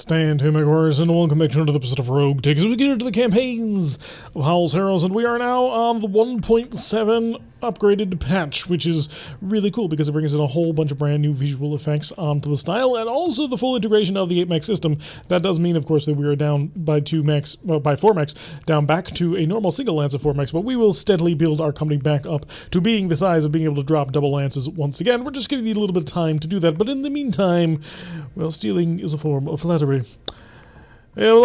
Stand to my course, and welcome back to another episode of RogueTech as we get into the campaigns of Howl's Harrows, and we are now on the 1.7 upgraded patch, which is really cool because it brings in a whole bunch of brand new visual effects onto the style, and also the full integration of the 8 mech system. That does mean, of course, that we are down by 4 mechs, down back to a normal single lance of 4 mechs, but we will steadily build our company back up to being the size of being able to drop double lances once again. We're just going to need a little bit of time to do that, but in the meantime, well, stealing is a form of flattery. We have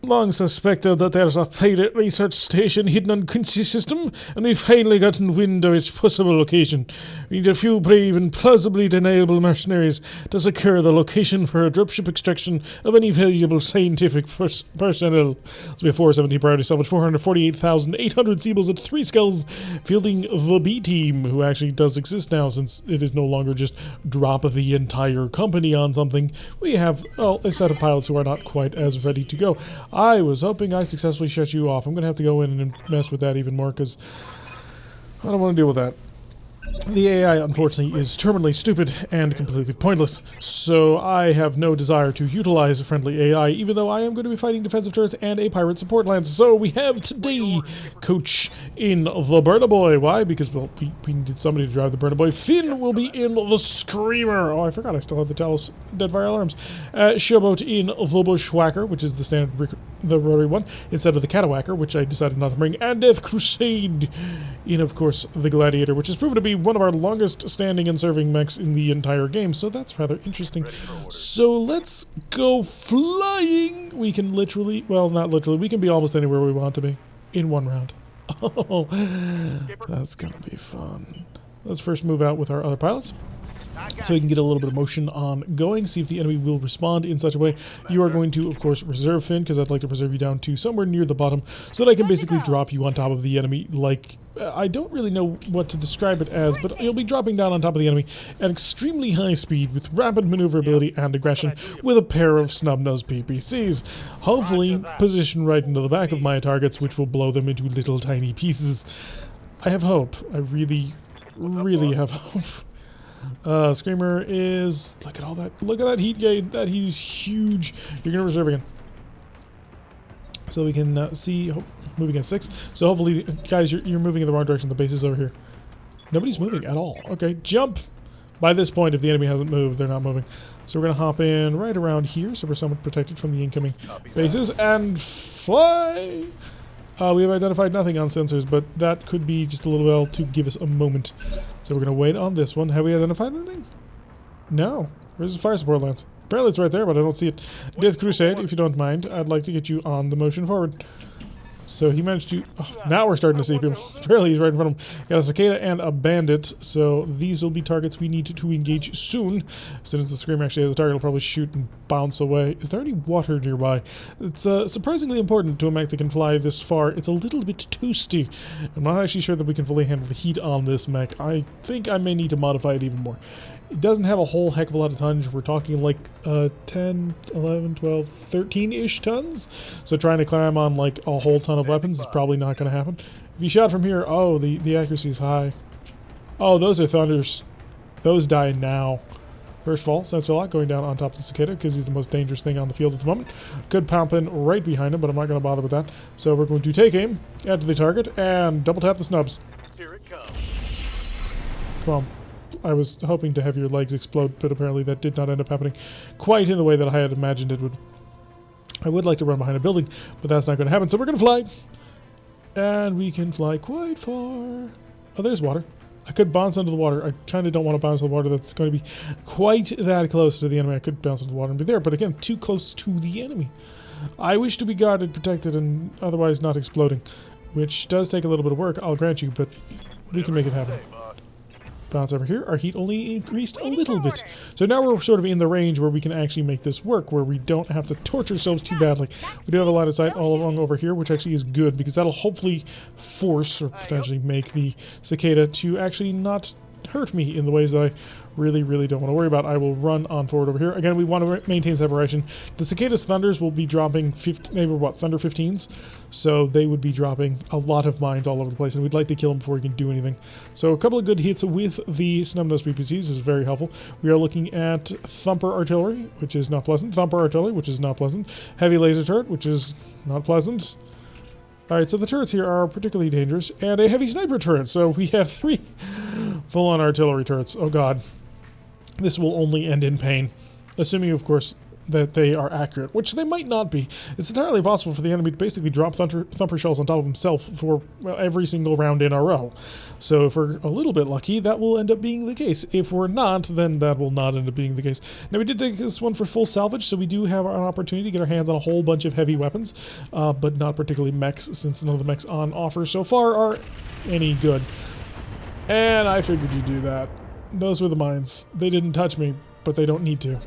long suspected that there's a pirate research station hidden on Quincy's system, and we've finally gotten wind of its possible location. We need a few brave and plausibly deniable mercenaries to secure the location for a dropship extraction of any valuable scientific personnel. So we have 470 priority salvage, 448,800 seables at 3 skulls, fielding the B team, who actually does exist now since it is no longer just drop the entire company on something. We have, well, a set of pilots who are not quite as ready to go. I was hoping I successfully shut you off. I'm going to have to go in and mess with that even more because I don't want to deal with that. The AI, unfortunately, is terminally stupid and completely pointless, so I have no desire to utilize a friendly AI, even though I am going to be fighting defensive turrets and a pirate support lance. So we have today Coach in the Burner Boy. Why? Because, well, we needed somebody to drive the Burner Boy. Finn will be in the Screamer. Oh, I forgot I still have the Talos Deadfire alarms. Showboat in the Bushwhacker, which is the standard, the rotary one, instead of the Catawacker, which I decided not to bring. And Death Crusade in, of course, the Gladiator, which has proven to be one of our longest standing and serving mechs in the entire game, so that's rather interesting. So let's go flying. We can literally, well, not literally, we can be almost anywhere we want to be in one round. Oh, that's gonna be fun. Let's first move out with our other pilots so we can get a little bit of motion on going, see if the enemy will respond in such a way. You are going to, of course, reserve Finn, because I'd like to preserve you down to somewhere near the bottom so that I can basically drop you on top of the enemy like, I don't really know what to describe it as, but you'll be dropping down on top of the enemy at extremely high speed with rapid maneuverability and aggression with a pair of snub-nosed PPCs. Hopefully positioned right into the back of my targets, which will blow them into little tiny pieces. I have hope. I really, really have hope. Screamer is, look at all that, look at that heat gauge. That heat is huge. You're gonna reserve again so we can see moving at 6. So hopefully, guys, you're moving in the wrong direction. The base is over here. Nobody's moving at all. Okay, jump. By this point, if the enemy hasn't moved, they're not moving. So we're gonna hop in right around here so we're somewhat protected from the incoming bases and fly. We have identified nothing on sensors, but that could be just a little while to give us a moment. So we're going to wait on this one. Have we identified anything? No. Where's the fire support lance? Apparently it's right there, but I don't see it. Death Crusade, if you don't mind, I'd like to get you on the motion forward. So he managed to... Oh, now we're starting to see people. Apparently he's right in front of him. Got a cicada and a bandit, so these will be targets we need to engage soon. Since the Screamer actually has a target, it'll probably shoot and bounce away. Is there any water nearby? It's surprisingly important to a mech that can fly this far. It's a little bit toasty. I'm not actually sure that we can fully handle the heat on this mech. I think I may need to modify it even more. It doesn't have a whole heck of a lot of tonnage. We're talking like 10, 11, 12, 13-ish tons. So trying to climb on like a whole ton of weapons is probably not going to happen. If you shot from here, oh, the accuracy is high. Oh, those are thunders. Those die now. First fall, sensor lock going down on top of the cicada because he's the most dangerous thing on the field at the moment. Could pump in right behind him, but I'm not going to bother with that. So we're going to take aim, add to the target, and double tap the snubs. Here it comes. Come on. I was hoping to have your legs explode, but apparently that did not end up happening quite in the way that I had imagined it would. I would like to run behind a building, but that's not going to happen, so we're going to fly. And we can fly quite far. Oh, there's water. I could bounce under the water. I kind of don't want to bounce into the water. That's going to be quite that close to the enemy. I could bounce into the water and be there, but again, too close to the enemy. I wish to be guarded, protected, and otherwise not exploding, which does take a little bit of work, I'll grant you, but we can make it happen. Bounce over here. Our heat only increased a little bit. So now we're sort of in the range where we can actually make this work, where we don't have to torture ourselves too badly. We do have a line of sight all along over here, which actually is good, because that'll hopefully force or potentially make the cicada to actually not hurt me in the ways that I really, really don't want to worry about. I will run on forward over here. Again, we want to maintain separation. The Cicadas Thunders will be dropping, maybe what, Thunder 15s? So they would be dropping a lot of mines all over the place, and we'd like to kill them before we can do anything. So a couple of good hits with the snub-nosed PPCs is very helpful. We are looking at Thumper Artillery, which is not pleasant. Thumper Artillery, which is not pleasant. Heavy Laser Turret, which is not pleasant. Alright, so the turrets here are particularly dangerous, and a heavy sniper turret. So we have 3 full-on artillery turrets. Oh god. This will only end in pain. Assuming, of course, that they are accurate, which they might not be. It's entirely possible for the enemy to basically drop thumper shells on top of himself for every single round in a row. So if we're a little bit lucky, that will end up being the case. If we're not, then that will not end up being the case. Now, we did take this one for full salvage, so we do have an opportunity to get our hands on a whole bunch of heavy weapons, but not particularly mechs, since none of the mechs on offer so far are any good. And I figured you'd do that. Those were the mines. They didn't touch me, but they don't need to.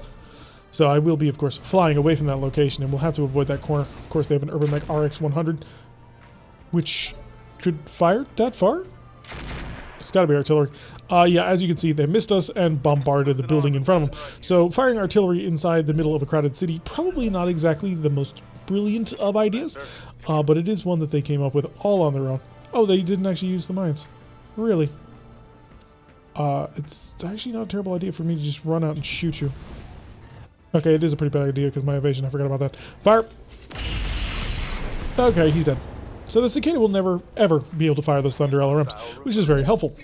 So I will be, of course, flying away from that location, and we'll have to avoid that corner. Of course, they have an Urban Mech RX-100, which could fire that far? It's got to be artillery. Yeah, as you can see, they missed us and bombarded the building in front of them. So firing artillery inside the middle of a crowded city, probably not exactly the most brilliant of ideas, but it is one that they came up with all on their own. Oh, they didn't actually use the mines. Really? It's actually not a terrible idea for me to just run out and shoot you. Okay, it is a pretty bad idea because my evasion, I forgot about that. Fire! Okay, he's dead. So the Cicada will never, ever be able to fire those Thunder LRMs, which is very helpful.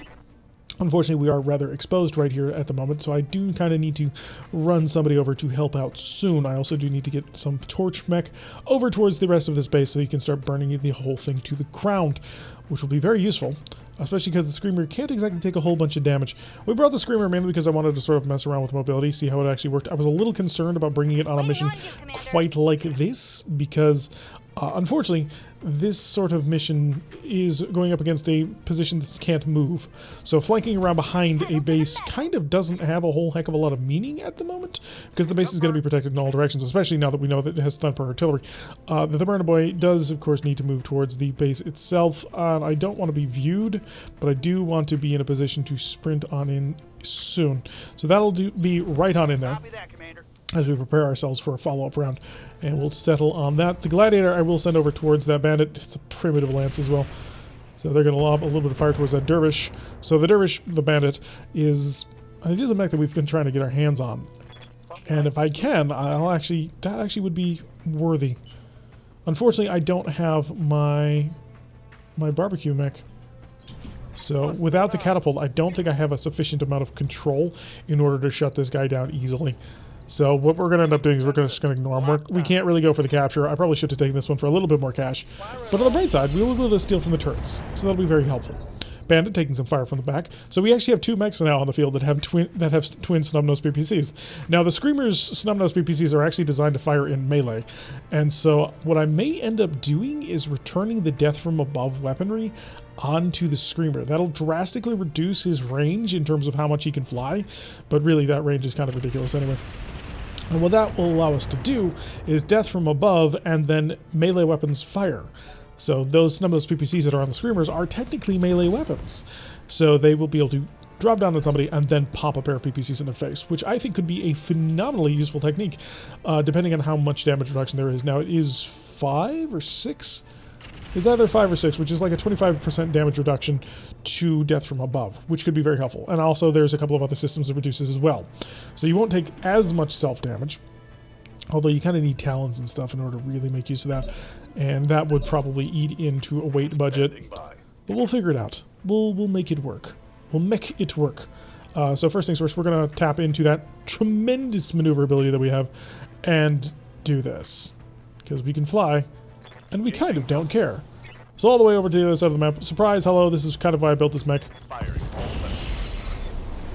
Unfortunately, we are rather exposed right here at the moment, so I do kind of need to run somebody over to help out soon. I also do need to get some torch mech over towards the rest of this base so you can start burning the whole thing to the ground, which will be very useful. Especially because the Screamer can't exactly take a whole bunch of damage. We brought the Screamer mainly because I wanted to sort of mess around with mobility, see how it actually worked. I was a little concerned about bringing it on a mission quite like this because, unfortunately, this sort of mission is going up against a position that can't move. So flanking around behind a base kind of doesn't have a whole heck of a lot of meaning at the moment because the base is going to be protected in all directions, especially now that we know that it has Thumper Artillery. The Burner Boy does, of course, need to move towards the base itself. I don't want to be viewed, but I do want to be in a position to sprint on in soon. So that'll be right on in there as we prepare ourselves for a follow-up round, and we'll settle on that. The Gladiator I will send over towards that bandit. It's a primitive lance as well, so they're going to lob a little bit of fire towards that Dervish. So the Dervish, the bandit, it is a mech that we've been trying to get our hands on, and if I can, that actually would be worthy. Unfortunately, I don't have my barbecue mech. So without the catapult, I don't think I have a sufficient amount of control in order to shut this guy down easily. So what we're going to end up doing is we're just going to ignore him. We can't really go for the capture. I probably should have taken this one for a little bit more cash. But on the bright side, we will be able to steal from the turrets. So that'll be very helpful. Bandit taking some fire from the back. So we actually have 2 mechs now on the field that have twin snub-nosed PPCs. Now the Screamer's snub-nosed PPCs are actually designed to fire in melee. And so what I may end up doing is returning the death from above weaponry onto the Screamer. That'll drastically reduce his range in terms of how much he can fly. But really that range is kind of ridiculous anyway. And what that will allow us to do is death from above and then melee weapons fire. So those snub-nosed PPCs that are on the Screamers are technically melee weapons. So they will be able to drop down on somebody and then pop a pair of PPCs in their face, which I think could be a phenomenally useful technique, depending on how much damage reduction there is. Now it is 5 or 6? It's either 5 or 6, which is like a 25% damage reduction to death from above, which could be very helpful. And also there's a couple of other systems that reduces as well. So you won't take as much self-damage, although you kind of need talons and stuff in order to really make use of that. And that would probably eat into a weight budget. But we'll figure it out. We'll make it work. We'll make it work. So first things first, we're going to tap into that tremendous maneuverability that we have and do this. Because we can fly, and we kind of don't care. So all the way over to the other side of the map. Surprise, hello, this is kind of why I built this mech.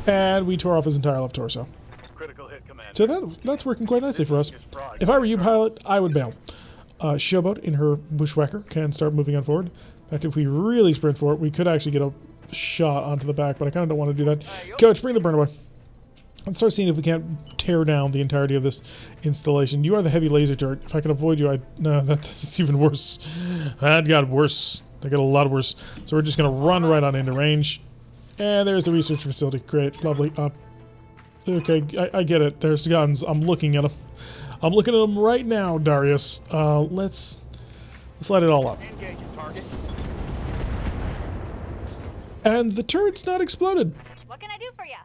And we tore off his entire left torso. So that's working quite nicely for us. If I were you, pilot, I would bail. Showboat in her bushwhacker can start moving on forward. In fact, if we really sprint for it, we could actually get a shot onto the back, but I kind of don't want to do that. Coach, bring the burner away. Let's start seeing if we can't tear down the entirety of this installation. You are the heavy laser turret. If I can avoid you, no, that's even worse. That got worse. That got a lot worse. So we're just going to run right on into range. And there's the research facility. Great, lovely. Okay, I get it. There's guns. I'm looking at them. I'm looking at them right now, Darius. Let's light it all up. And the turret's not exploded. What can I do for you?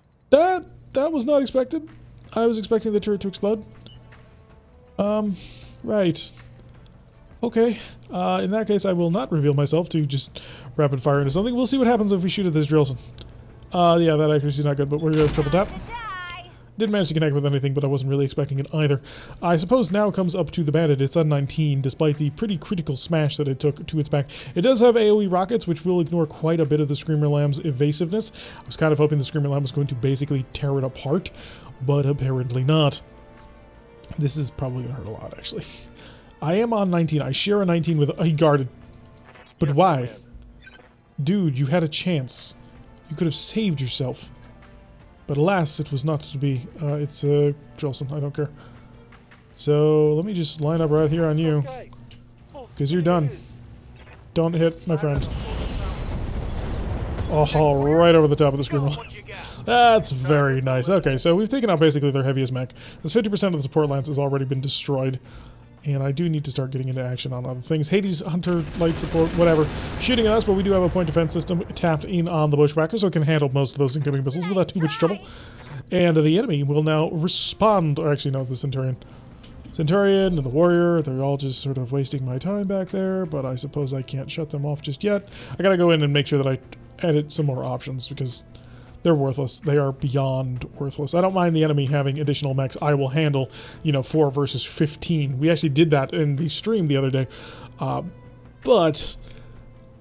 That was not expected. I was expecting the turret to explode. Right. Okay. In that case, I will not reveal myself to just rapid fire into something. We'll see what happens if we shoot at this Drillson. Yeah, that accuracy is not good, but we're going to triple tap. Didn't manage to connect with anything, but I wasn't really expecting it either. I suppose now comes up to the Bandit. It's on 19, despite the pretty critical smash that it took to its back. It does have AoE rockets, which will ignore quite a bit of the Screamer Lamb's evasiveness. I was kind of hoping the Screamer Lamb was going to basically tear it apart, but apparently not. This is probably going to hurt a lot, actually. I am on 19. I share a 19 with... he guarded. But why? Dude, you had a chance. You could have saved yourself. But alas, it was not to be. It's Drillson. I don't care. So let me just line up right here on you. Because you're done. Don't hit, my friend. Oh, right over the top of the Screamer. That's very nice. Okay, so we've taken out basically their heaviest mech. This 50% of the support lance has already been destroyed. And I do need to start getting into action on other things. Hades, Hunter, Light Support, whatever. Shooting at us, but we do have a point defense system tapped in on the Bushwhacker, so it can handle most of those incoming missiles without too much trouble. And the enemy will now respond, or actually no, the Centurion. Centurion and the Warrior, they're all just sort of wasting my time back there, but I suppose I can't shut them off just yet. I gotta go in and make sure that I edit some more options, because they're worthless. They are beyond worthless. I don't mind the enemy having additional mechs. I will handle, 4 versus 15. We actually did that in the stream the other day. But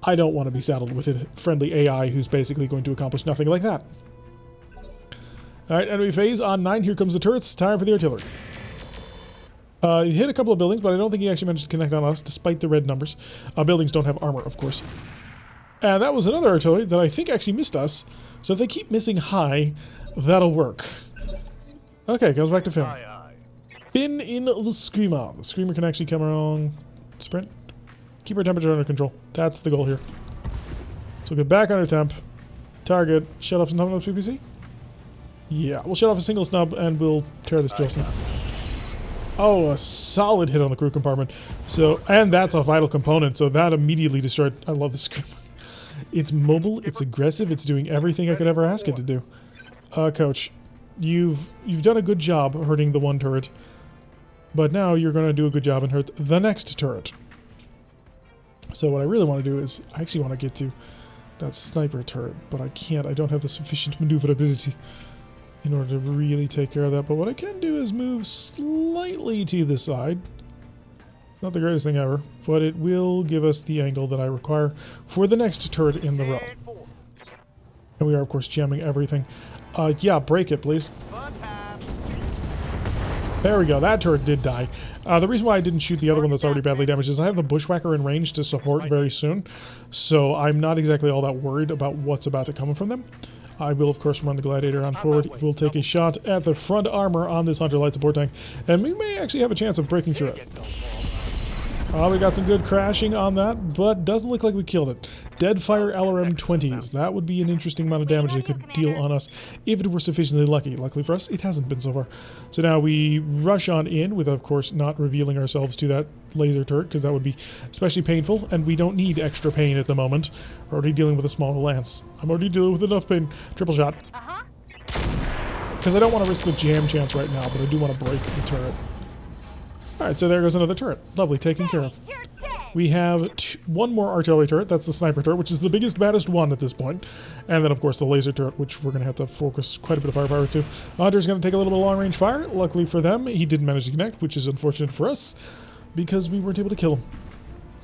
I don't want to be saddled with a friendly AI who's basically going to accomplish nothing like that. Alright, enemy phase on 9. Here comes the turrets. Time for the artillery. He hit a couple of buildings, but I don't think he actually managed to connect on us, despite the red numbers. Buildings don't have armor, of course. And that was another artillery that I think actually missed us. So if they keep missing high, that'll work. Okay, goes back to Finn. Finn in the Screamer. The Screamer can actually come along. Sprint. Keep our temperature under control. That's the goal here. So get back under temp. Target. Shut off some of the PPC. Yeah, we'll shut off a single snub and we'll tear this Drillson. Oh, a solid hit on the crew compartment. So, and that's a vital component, so that immediately destroyed... I love the Screamer. It's mobile, it's aggressive, it's doing everything I could ever ask it to do. Coach, you've done a good job hurting the one turret, but now you're going to do a good job and hurt the next turret. So what I really want to do is, I actually want to get to that sniper turret, but I can't. I don't have the sufficient maneuverability in order to really take care of that. But what I can do is move slightly to the side. Not the greatest thing ever, but it will give us the angle that I require for the next turret in the row. And we are, of course, jamming everything. Yeah, break it, please. There we go. That turret did die. The reason why I didn't shoot the other one that's already badly damaged is I have the Bushwhacker in range to support very soon, so I'm not exactly all that worried about what's about to come from them. I will, of course, run the Gladiator on forward. We'll take a shot at the front armor on this Hunter Light Support tank, and we may actually have a chance of breaking through it. We got some good crashing on that, but doesn't look like we killed it. Deadfire LRM 20s. That would be an interesting amount of damage it could deal on us if it were sufficiently lucky. Luckily for us, it hasn't been so far. So now we rush on in with, of course, not revealing ourselves to that laser turret, because that would be especially painful, and we don't need extra pain at the moment. We're already dealing with a small lance. I'm already dealing with enough pain. Triple shot. Because I don't want to risk the jam chance right now, but I do want to break the turret. Alright, so there goes another turret. Lovely, taken care of. We have one more artillery turret. That's the sniper turret, which is the biggest, baddest one at this point. And then, of course, the laser turret, which we're going to have to focus quite a bit of firepower to. Hunter's going to take a little bit of long-range fire. Luckily for them, he didn't manage to connect, which is unfortunate for us, because we weren't able to kill him.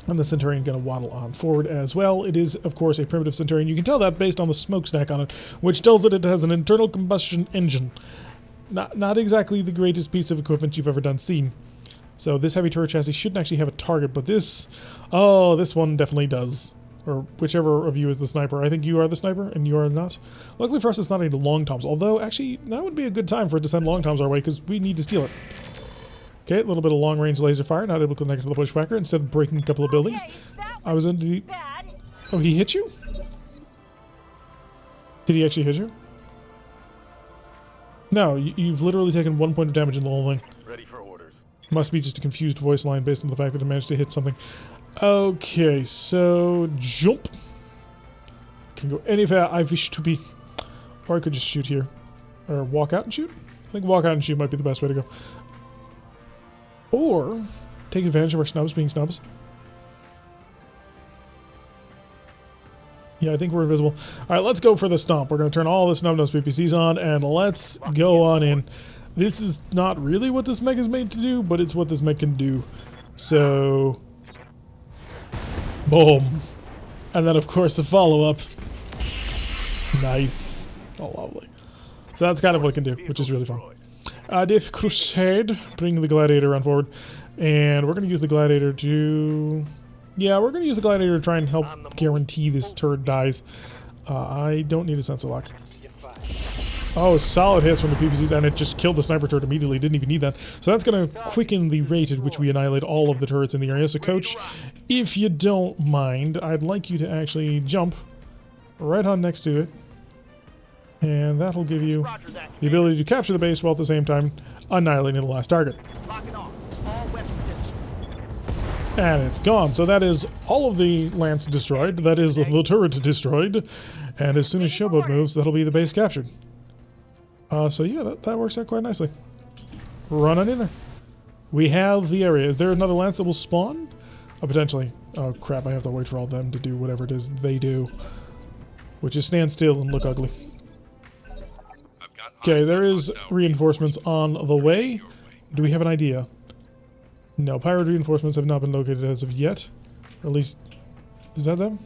And the Centurion going to waddle on forward as well. It is, of course, a primitive Centurion. You can tell that based on the smokestack on it, which tells it has an internal combustion engine. Not exactly the greatest piece of equipment you've ever seen. So this heavy turret chassis shouldn't actually have a target, but this... Oh, this one definitely does. Or whichever of you is the sniper. I think you are the sniper, and you are not. Luckily for us, it's not any long toms. Although, actually, that would be a good time for it to send long toms our way, because we need to steal it. Okay, a little bit of long-range laser fire. Not able to connect to the Bushwhacker instead of breaking a couple of buildings. I was into the... Oh, he hit you? Did he actually hit you? No, you've literally taken 1 point of damage in the whole thing. Ready for orders. Must be just a confused voice line based on the fact that it managed to hit something. Okay, so jump. Can go anywhere I wish to be. Or I could just shoot here. Or walk out and shoot? I think walk out and shoot might be the best way to go. Or take advantage of our snubs being snubs. Yeah, I think we're invisible. Alright, let's go for the stomp. We're going to turn all the snub-nose PPCs on, and let's go on in. This is not really what this mech is made to do, but it's what this mech can do. So... boom. And then, of course, the follow-up. Nice. Oh, lovely. So that's kind of what it can do, which is really fun. Death Crusade. Bring the Gladiator around forward. And we're going to use the Gladiator to... yeah, we're going to use the Gladiator to try and help guarantee this turret dies. I don't need a sensor lock. Oh, solid hits from the PPCs, and it just killed the sniper turret immediately. Didn't even need that. So that's going to quicken the rate at which we annihilate all of the turrets in the area. So, Coach, if you don't mind, I'd like you to actually jump right on next to it. And that'll give you the ability to capture the base while at the same time annihilating the last target. And it's gone. So that is all of the lance destroyed. That is the turret destroyed. And as soon as Showboat moves, that'll be the base captured. So yeah, that works out quite nicely. Run on in there. We have the area. Is there another lance that will spawn? Oh, potentially. Oh crap, I have to wait for all of them to do whatever it is they do. Which is stand still and look ugly. Okay, there is reinforcements on the way. Do we have an idea? No, pirate reinforcements have not been located as of yet. Or at least, is that them?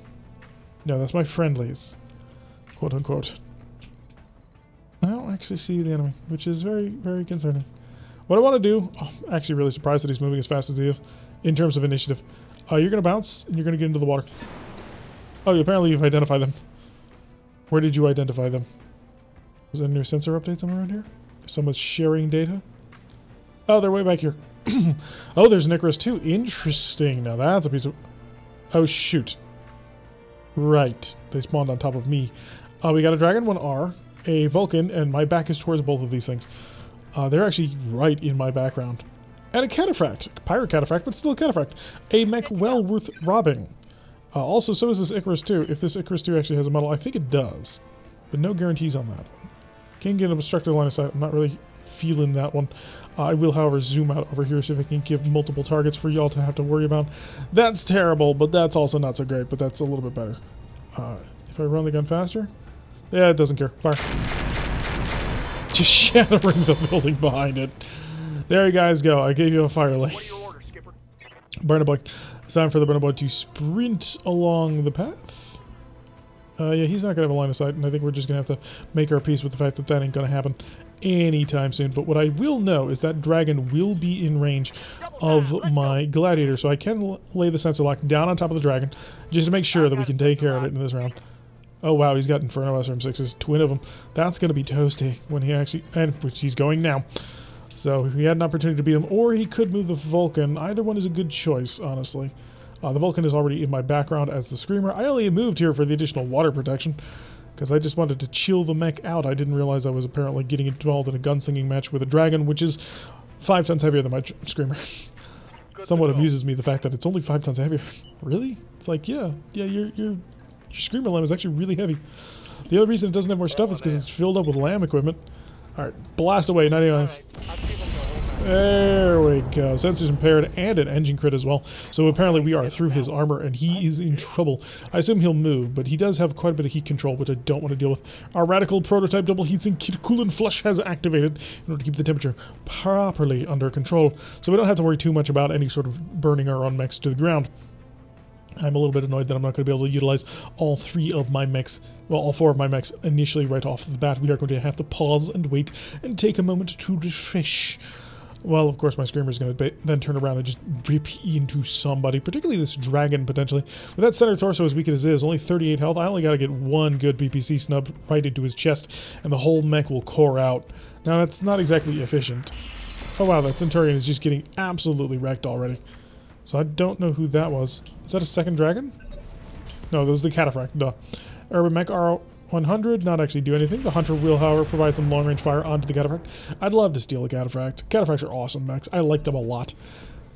No, that's my friendlies. Quote unquote. I don't actually see the enemy, which is very, very concerning. What I want to do, oh, I'm actually really surprised that he's moving as fast as he is in terms of initiative. You're going to bounce and you're going to get into the water. Oh, apparently you've identified them. Where did you identify them? Was there a new sensor update somewhere around here? Someone's sharing data? Oh, they're way back here. Oh, there's an Icarus too. Interesting. Now that's a piece of... oh, shoot. Right. They spawned on top of me. We got a Dragon 1R, a Vulcan, and my back is towards both of these things. They're actually right in my background. And a Cataphract. A pirate Cataphract, but still a Cataphract. A mech well worth robbing. Also, so is this Icarus 2. If this Icarus 2 actually has a medal, I think it does. But no guarantees on that. Can't get an obstructed line of sight. I'm not really feeling that one. I will, however, zoom out over here so if I can give multiple targets for y'all to have to worry about. That's terrible, but that's also not so great, but that's a little bit better. If I run the gun faster? Yeah, it doesn't care. Fire. Just shattering the building behind it. There you guys go. I gave you a fire lane. Burnaboy. It's time for the Burnaboy to sprint along the path. Yeah, he's not going to have a line of sight, and I think we're just going to have to make our peace with the fact that that ain't going to happen anytime soon. But what I will know is that dragon will be in range of my gladiator, so I can lay the sensor lock down on top of the dragon just to make sure that we can take care of it in this round. Oh wow, he's got Inferno SRM6s, twin of them. That's going to be toasty when he actually, and which he's going now. So he had an opportunity to beat him, or he could move the Vulcan. Either one is a good choice, honestly. The Vulcan is already in my background as the Screamer. I only moved here for the additional water protection because I just wanted to chill the mech out. I didn't realize I was apparently getting involved in a gunslinging match with a dragon, which is 5 tons heavier than my Screamer. Somewhat amuses me the fact that it's only 5 tons heavier. Really? It's like, yeah, your Screamer lamb is actually really heavy. The other reason it doesn't have more stuff is because it's filled up with lamb equipment. Alright, blast away, 99. There we go. Sensors impaired and an engine crit as well. So apparently we are through his armor and he is in trouble. I assume he'll move, but he does have quite a bit of heat control, which I don't want to deal with. Our radical prototype double heatsink coolant flush has activated in order to keep the temperature properly under control. So we don't have to worry too much about any sort of burning our own mechs to the ground. I'm a little bit annoyed that I'm not going to be able to utilize all 3 of my mechs, well, all 4 of my mechs initially right off the bat. We are going to have to pause and wait and take a moment to refresh. Well, of course, my Screamer is going to then turn around and just rip into somebody, particularly this dragon, potentially. With that center torso as weak as it is, only 38 health, I only got to get 1 good PPC snub right into his chest, and the whole mech will core out. Now, that's not exactly efficient. Oh, wow, that Centurion is just getting absolutely wrecked already. So I don't know who that was. Is that a second dragon? No, that was the Cataphract, duh. Urban Mech R... 100, not actually do anything. The Hunter will, however, provide some long-range fire onto the Cataphract. I'd love to steal a Cataphract. Cataphracts are awesome mechs. I like them a lot.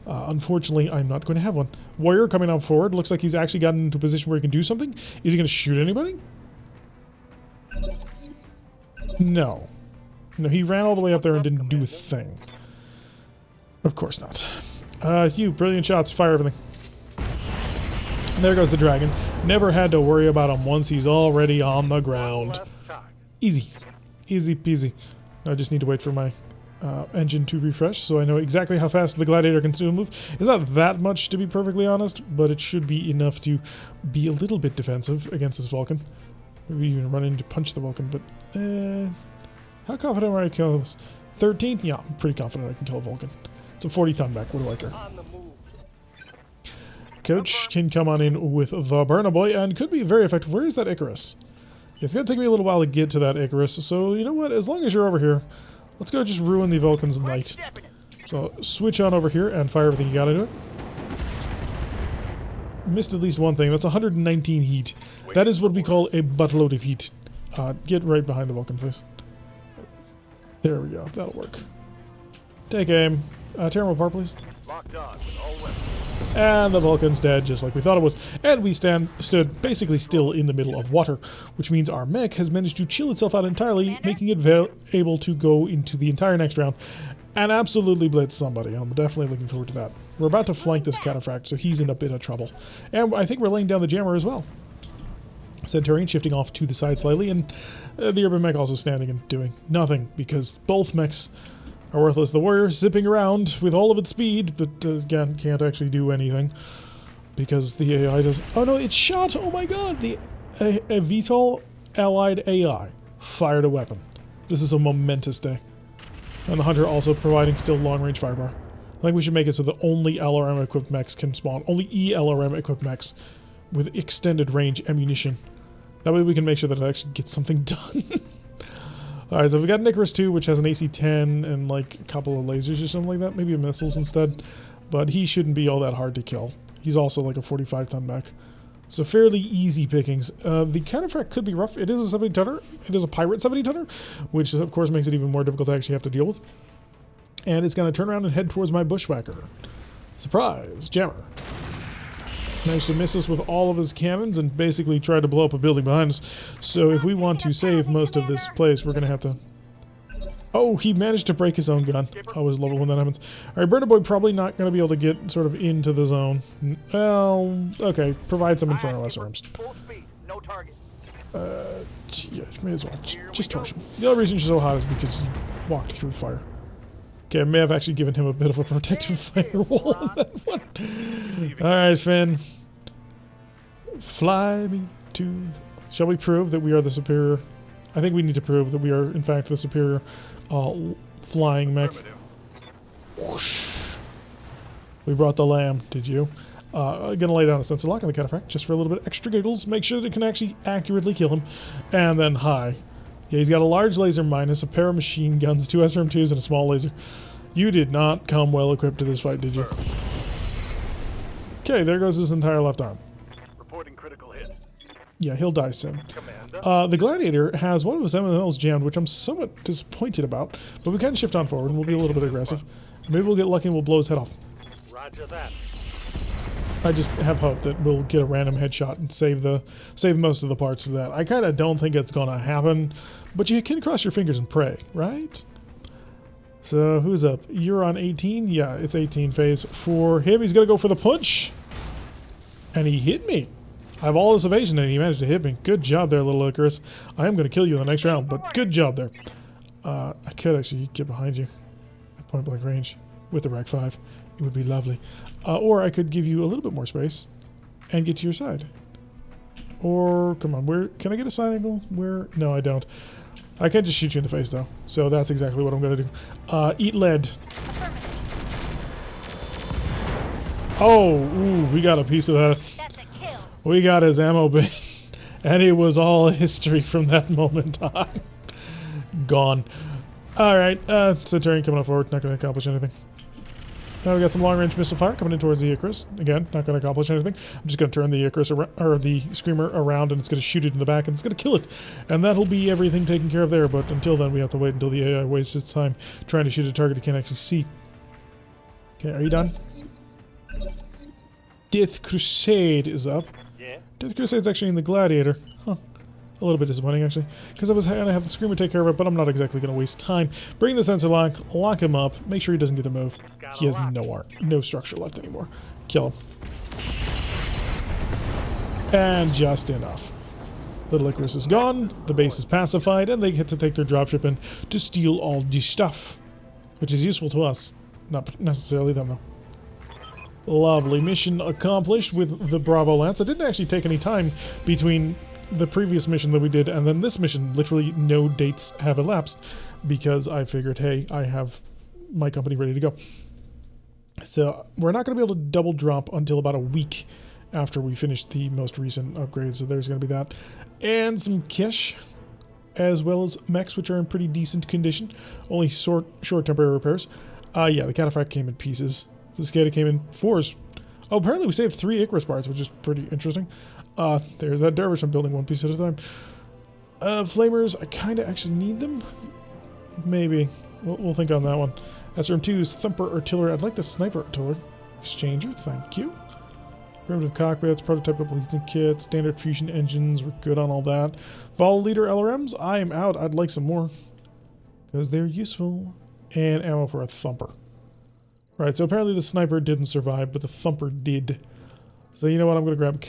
Unfortunately, I'm not going to have one. Warrior coming out forward. Looks like he's actually gotten into a position where he can do something. Is he going to shoot anybody? No. No, he ran all the way up there and didn't do a thing. Of course not. Hugh, brilliant shots. Fire everything. There goes the dragon. Never had to worry about him once he's already on the ground. Easy. Easy peasy. I just need to wait for my engine to refresh so I know exactly how fast the gladiator can still move. It's not that much, to be perfectly honest, but it should be enough to be a little bit defensive against this Vulcan. Maybe even run in to punch the Vulcan, but how confident am I I can kill this? 13th? Yeah, I'm pretty confident I can kill a Vulcan. It's a 40-ton mech. What do I care? Coach can come on in with the Burna Boy and could be very effective. Where is that Icarus? It's going to take me a little while to get to that Icarus, so you know what? As long as you're over here, let's go just ruin the Vulcan's night. So switch on over here and fire everything you got into it. Missed at least one thing. That's 119 heat. That is what we call a buttload of heat. Get right behind the Vulcan, please. There we go. That'll work. Take aim. Tear him apart, please. And the Vulcan's dead, just like we thought it was. And we stood basically still in the middle of water, which means our mech has managed to chill itself out entirely, making it able to go into the entire next round and absolutely blitz somebody. I'm definitely looking forward to that. We're about to flank this Cataphract, so he's in a bit of trouble. And I think we're laying down the jammer as well. Centurion shifting off to the side slightly, and the urban mech also standing and doing nothing, because both mechs are worthless. The warrior zipping around with all of its speed, but again, can't actually do anything because the AI does. Oh no, it's shot! Oh my god! A VTOL allied AI fired a weapon. This is a momentous day. And the Hunter also providing still long-range firepower. I think we should make it so that only LRM-equipped mechs can spawn. Only ELRM-equipped mechs with extended range ammunition. That way we can make sure that it actually gets something done. Alright, so we got an Icarus 2, which has an AC-10 and like a couple of lasers or something like that. Maybe missiles instead. But he shouldn't be all that hard to kill. He's also like a 45-ton mech. So fairly easy pickings. The Cataphract could be rough. It is a 70-tonner. It is a pirate 70-tonner, which of course makes it even more difficult to actually have to deal with. And it's going to turn around and head towards my bushwhacker. Surprise! Jammer. Managed to miss us with all of his cannons and basically tried to blow up a building behind us. So if we want to save most of this place, we're going to have to... Oh, he managed to break his own gun. I always love it when that happens. Alright, Burna Boy probably not going to be able to get sort of into the zone. Well, okay, provide some Inferno SRMs. Yeah, may as well. Just torch him. The other reason you're so hot is because you walked through fire. Okay, I may have actually given him a bit of a protective firewall on that one. Alright, Finn. Fly me to... Shall we prove that we are the superior... I think we need to prove that we are, in fact, the superior flying mech. Whoosh. We brought the lamb, did you? Gonna lay down a sensor lock on the Cataphract, just for a little bit extra giggles. Make sure that it can actually accurately kill him. And then, hi. Yeah, he's got a large laser minus, a pair of machine guns, 2 SRM-2s, and a small laser. You did not come well equipped to this fight, did you? Okay, there goes his entire left arm. Reporting critical hit. Yeah, he'll die soon. The Gladiator has one of his MMLs jammed, which I'm somewhat disappointed about, but we can shift on forward and we'll be a little bit aggressive. Maybe we'll get lucky and we'll blow his head off. Roger that. I just have hope that we'll get a random headshot and save most of the parts of that. I kind of don't think it's gonna happen, but you can cross your fingers and pray, right? So who's up? You're on 18? Yeah, it's 18 phase for him. He's gonna go for the punch, and he hit me. I have all this evasion and he managed to hit me. Good job there, little Icarus. I am gonna kill you in the next round, but good job there. I could actually get behind you at point blank range with the Rag 5. It would be lovely. Or I could give you a little bit more space and get to your side. Or, come on, where can I get a side angle? Where? No, I don't. I can't just shoot you in the face, though. So that's exactly what I'm going to do. Eat lead. Oh, ooh, we got a piece of that. That's a kill. We got his ammo bin. And it was all history from that moment on. Gone. Alright, Centurion coming up forward. Not going to accomplish anything. Now we got some long-range missile fire coming in towards the Icarus. Again, not going to accomplish anything. I'm just going to turn the Icarus or the Screamer around, and it's going to shoot it in the back, and it's going to kill it. And that'll be everything taken care of there. But until then, we have to wait until the AI wastes its time trying to shoot a target it can't actually see. Okay, are you done? Death Crusade is up. Yeah. Death Crusade's actually in the Gladiator. Huh. A little bit disappointing, actually. Because I was going to have the Screamer take care of it, but I'm not exactly going to waste time. Bring the sensor lock him up, make sure he doesn't get to move. He has no structure left anymore. Kill him. And just enough. Little Icarus is gone, the base is pacified, and they get to take their dropship in to steal all the stuff. Which is useful to us. Not necessarily them, though. Lovely. Mission accomplished with the Bravo Lance. It didn't actually take any time between the previous mission that we did and then this mission. Literally no dates have elapsed because I figured, hey, I have my company ready to go. So we're not going to be able to double drop until about a week after we finish the most recent upgrades. So there's going to be that. And some Kish, as well as mechs, which are in pretty decent condition. Only short temporary repairs. Yeah, the Cataphract came in pieces. The Cicada came in 4s. Oh, apparently we saved 3 Icarus parts, which is pretty interesting. There's that Dervish. I'm building one piece at a time. Flamers, I kind of actually need them. Maybe. We'll think on that one. SRM2's Thumper Artillery. I'd like the Sniper Artillery. Exchanger, thank you. Primitive cockpits, prototype heatsink kit, standard fusion engines. We're good on all that. Vol Leader LRMs, I am out. I'd like some more because they're useful. And ammo for a Thumper. Right, so apparently the Sniper didn't survive, but the Thumper did. So you know what? I'm going to grab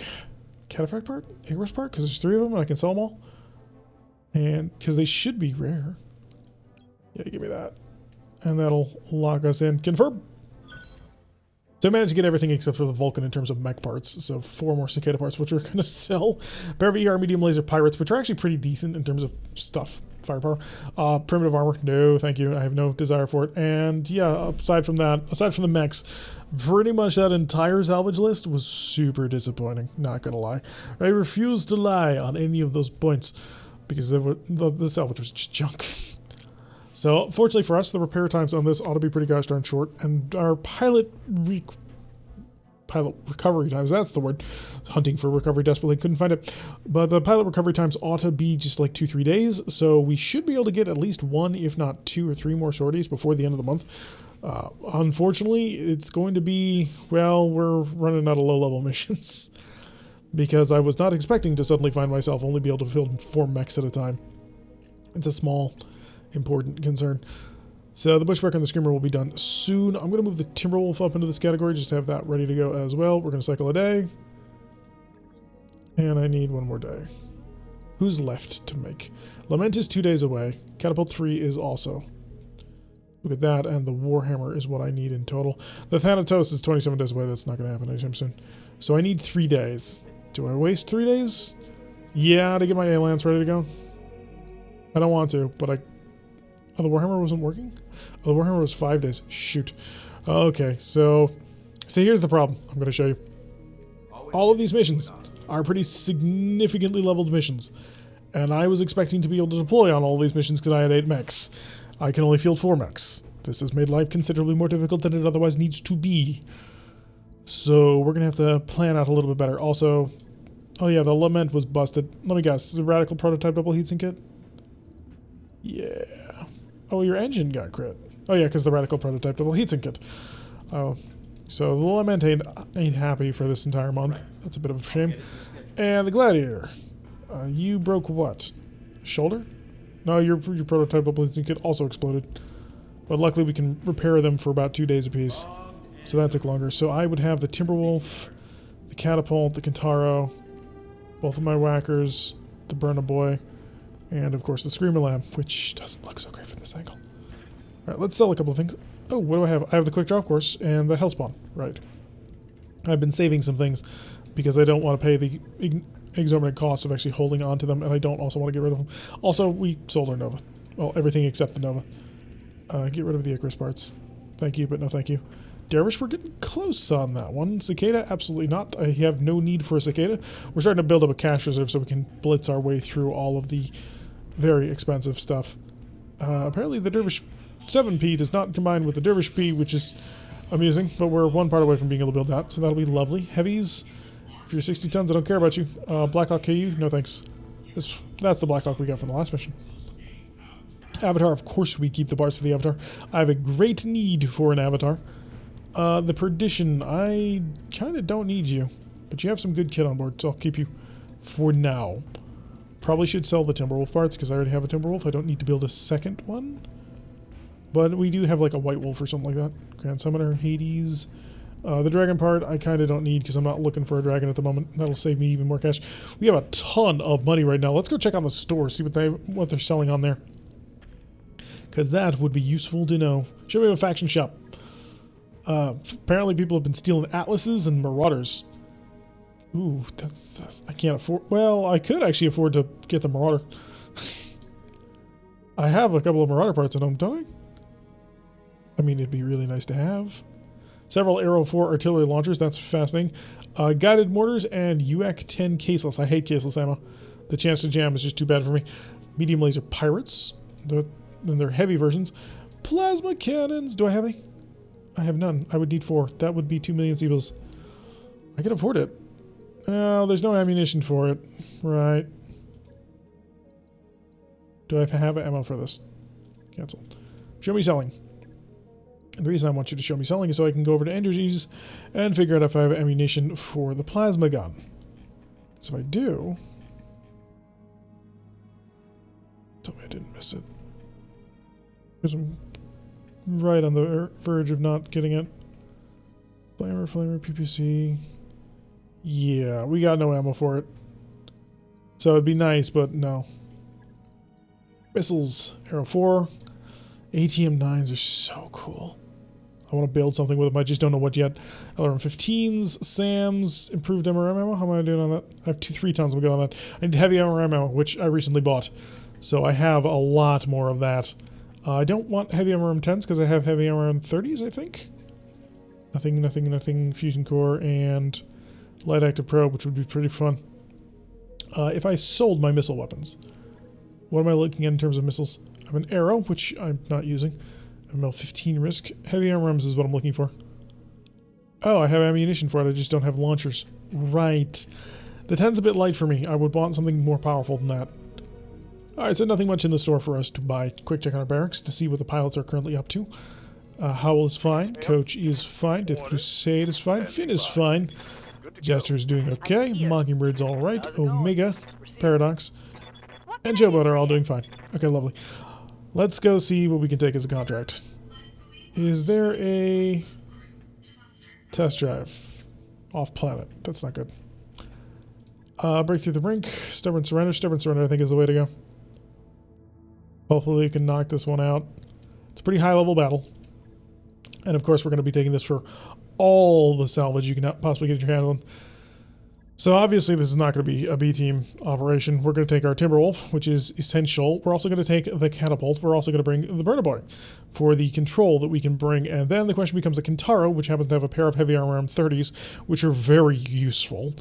Cataphract part, Icarus part, because there's 3 of them and I can sell them all. And because they should be rare. Yeah, give me that. And that'll lock us in. Confirm. So I managed to get everything except for the Vulcan in terms of mech parts. So 4 more Cicada parts, which we're going to sell. Pair of ER medium laser pirates, which are actually pretty decent in terms of stuff. Firepower. Primitive armor. No, thank you. I have no desire for it. And yeah, aside from that, aside from the mechs, pretty much that entire salvage list was super disappointing. Not gonna lie. I refuse to lie on any of those points because the salvage was just junk. So fortunately for us, the repair times on this ought to be pretty gosh darn short, and our pilot recovery times, that's the word. Hunting for recovery desperately, couldn't find it. But the pilot recovery times ought to be just like 2-3 days, so we should be able to get at least 1, if not 2 or 3 more sorties before the end of the month. Unfortunately, it's going to be, well, we're running out of low-level missions. Because I was not expecting to suddenly find myself only be able to field 4 mechs at a time. It's a small, important concern. So the Bushwhacker and the Screamer will be done soon. I'm going to move the Timberwolf up into this category just to have that ready to go as well. We're going to cycle a day. And I need 1 more day. Who's left to make? Lament is 2 days away. Catapult 3 is also. Look at that, and the Warhammer is what I need in total. The Thanatos is 27 days away. That's not going to happen anytime soon. So I need 3 days. Do I waste 3 days? Yeah, to get my A-Lance ready to go. I don't want to, but I... Oh, the Warhammer wasn't working? Oh, the Warhammer was 5 days. Shoot. Okay, so... See, here's the problem. I'm going to show you. All of these missions are pretty significantly leveled missions. And I was expecting to be able to deploy on all these missions because I had 8 mechs. I can only field 4 mechs. This has made life considerably more difficult than it otherwise needs to be. So we're going to have to plan out a little bit better. Also, oh yeah, the Lament was busted. Let me guess, the Radical Prototype double heatsink kit? Yeah. Oh, your engine got crit. Oh yeah, because the Radical Prototype double heatsink kit. Oh, so the Lament ain't happy for this entire month. That's a bit of a shame. And the Gladiator. You broke what? Shoulder? No, your Prototype double heatsink kit also exploded. But luckily we can repair them for about 2 days apiece. So that took longer. So I would have the Timberwolf, the Catapult, the Kintaro, both of my Whackers, the Burna Boy, and of course the Screamer Lamb, which doesn't look so great from this angle. Alright, let's sell a couple of things. Oh, what do I have? I have the Quick Draw, of course, and the Hellspawn. Right. I've been saving some things because I don't want to pay the exorbitant cost of actually holding on to them, and I don't also want to get rid of them. Also, we sold our Nova. Well, everything except the Nova. Get rid of the Icarus parts. Thank you, but no thank you. Dervish, we're getting close on that one. Cicada, absolutely not. I have no need for a Cicada. We're starting to build up a cash reserve so we can blitz our way through all of the very expensive stuff. Apparently the Dervish 7P does not combine with the Dervish P, which is amusing, but we're one part away from being able to build that, so that'll be lovely. Heavies, if you're 60 tons, I don't care about you. Blackhawk KU, no thanks. That's the Blackhawk we got from the last mission. Avatar, of course we keep the bars for the Avatar. I have a great need for an Avatar. The Perdition, I kind of don't need you, but you have some good kit on board, so I'll keep you for now. Probably should sell the Timberwolf parts because I already have a Timberwolf. I don't need to build a second one. But we do have like a White Wolf or something like that. Grand Summoner, Hades. The Dragon part I kind of don't need because I'm not looking for a dragon at the moment. That'll save me even more cash. We have a ton of money right now. Let's go check on the store, see what they're selling on there. Because that would be useful to know. Show me a faction shop. Apparently people have been stealing atlases and marauders. Ooh, that's I can't afford. Well, I could actually afford to get the marauder. I have a couple of marauder parts at home, don't I? I mean, it'd be really nice to have. Several Arrow 4 artillery launchers. That's fascinating. Guided mortars and UAC 10 caseless. I hate caseless ammo. The chance to jam is just too bad for me. Medium laser pirates. Then they're heavy versions. Plasma cannons. Do I have any? I have none. I would need 4. That would be 2 million Seabills. I can afford it. Oh, there's no ammunition for it. Right. Do I have ammo for this? Cancel. Show me selling. And the reason I want you to show me selling is so I can go over to Energies and figure out if I have ammunition for the plasma gun. So if I do... Tell me I didn't miss it. Because I'm right on the verge of not getting it. Flamer, PPC... Yeah, we got no ammo for it. So it'd be nice, but no. Missiles. Arrow 4. ATM 9s are so cool. I want to build something with them. I just don't know what yet. LRM 15s. SAMs. Improved MRM ammo. How am I doing on that? I have 3 tons. I'm good on that. I need heavy MRM ammo, which I recently bought. So I have a lot more of that. I don't want heavy MRM 10s because I have heavy MRM 30s, I think. Nothing. Fusion core and... Light active probe, which would be pretty fun. If I sold my missile weapons, what am I looking at in terms of missiles? I have an arrow, which I'm not using. ML 15 risk. Heavy arms is what I'm looking for. Oh, I have ammunition for it. I just don't have launchers. Right. The 10's a bit light for me. I would want something more powerful than that. Alright, so nothing much in the store for us to buy. Quick check on our barracks to see what the pilots are currently up to. Howl is fine. Coach is fine. Death Crusade is fine. Finn is fine. Jester's doing okay. Mockingbird's alright. Omega, Paradox, and Jobot are all doing fine. Okay, lovely. Let's go see what we can take as a contract. Is there a test drive? Off planet. That's not good. Break through the brink. Stubborn surrender. Stubborn surrender, I think, is the way to go. Hopefully we can knock this one out. It's a pretty high level battle. And of course we're going to be taking this for all the salvage you can possibly get your hand on. So obviously this is not going to be a B-team operation. We're going to take our Timberwolf, which is essential. We're also going to take the Catapult. We're also going to bring the Burnaboy for the control that we can bring. And then the question becomes a Kintaro, which happens to have a pair of heavy armor M30s, which are very useful.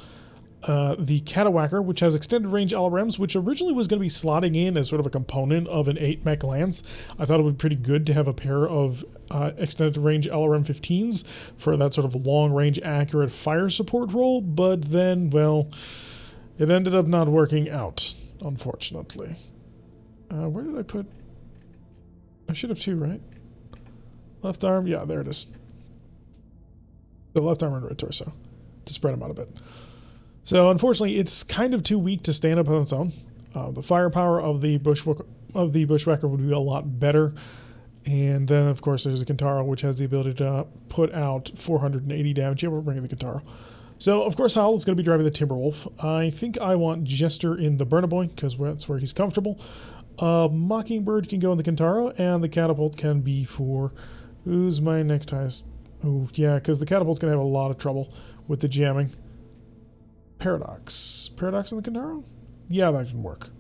The Catawacker, which has extended range LRMs, which originally was going to be slotting in as sort of a component of an 8-mech lance. I thought it would be pretty good to have a pair of extended range LRM 15s for that sort of long range accurate fire support role, but then, well, it ended up not working out, unfortunately. Where did I put... I should have 2, right? Left arm? Yeah, there it is. The left arm and right torso, to spread them out a bit. So unfortunately, it's kind of too weak to stand up on its own. The firepower of the Bushwhacker would be a lot better. And then, of course, there's a Kintaro, which has the ability to put out 480 damage. Yeah, we're bringing the Kintaro. So, of course, Howl is going to be driving the Timberwolf. I think I want Jester in the Burnaboy, because that's where he's comfortable. Mockingbird can go in the Kintaro, and the Catapult can be for... Who's my next highest? Oh, yeah, because the Catapult's going to have a lot of trouble with the jamming. Paradox. Paradox in the Kintaro? Yeah, that can work.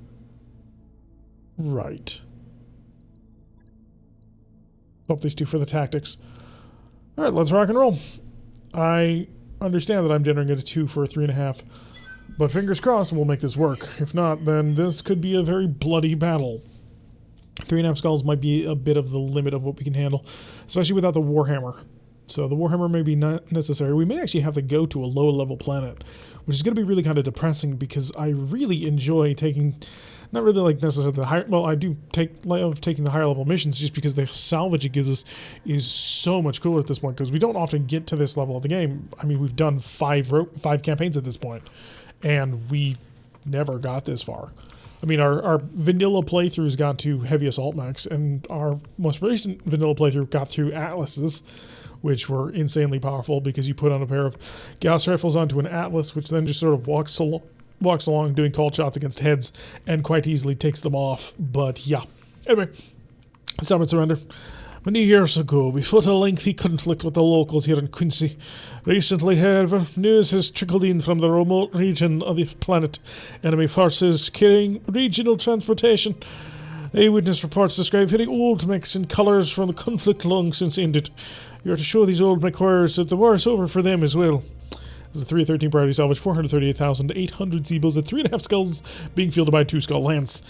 Right. Hope these 2 for the tactics. Alright, let's rock and roll. I understand that I'm generating a 2 for a 3.5. But fingers crossed we'll make this work. If not, then this could be a very bloody battle. 3.5 skulls might be a bit of the limit of what we can handle. Especially without the Warhammer. So the Warhammer may be not necessary. We may actually have to go to a lower level planet, which is going to be really kind of depressing because I really enjoy taking, not really like necessarily the higher, well, I do love taking the higher level missions just because the salvage it gives us is so much cooler at this point because we don't often get to this level of the game. I mean, we've done five campaigns at this point, and we never got this far. I mean, our vanilla playthroughs got to heavy assault mechs, and our most recent vanilla playthrough got through Atlases, which were insanely powerful because you put on a pair of Gauss rifles onto an Atlas, which then just sort of walks along doing cold shots against heads and quite easily takes them off. But yeah. Anyway, stop and surrender. Many years ago, we fought a lengthy conflict with the locals here in Quincy. Recently, however, news has trickled in from the remote region of the planet. Enemy forces carrying regional transportation. Eyewitness reports describe very old mechs in colours from the conflict long since ended. You are to show these old mech warriors that the war is over for them as well. This is a 313 priority salvage, 438,800 Zeebles, and 3.5 skulls being fielded by 2 skull lance.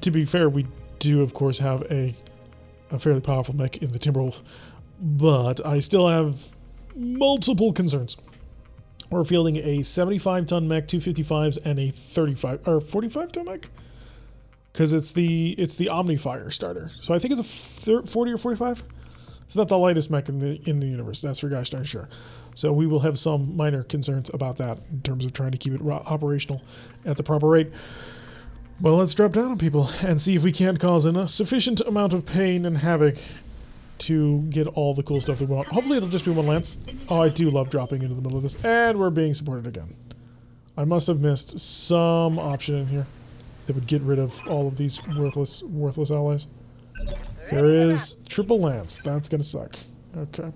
To be fair, we do of course have a fairly powerful mech in the Timberwolf, but I still have multiple concerns. We're fielding a 75-ton mech, 255s, and a 45-ton mech. Because it's the Omnifire starter, so I think it's a 40 or 45. It's not the lightest mech in the universe. That's for gosh darn sure. So we will have some minor concerns about that in terms of trying to keep it operational at the proper rate. Well, let's drop down on people and see if we can't cause a sufficient amount of pain and havoc to get all the cool stuff we want. Hopefully it'll just be one lance. Oh, I do love dropping into the middle of this, and we're being supported again. I must have missed some option in here that would get rid of all of these worthless allies. There is triple lance. That's gonna suck. Okay.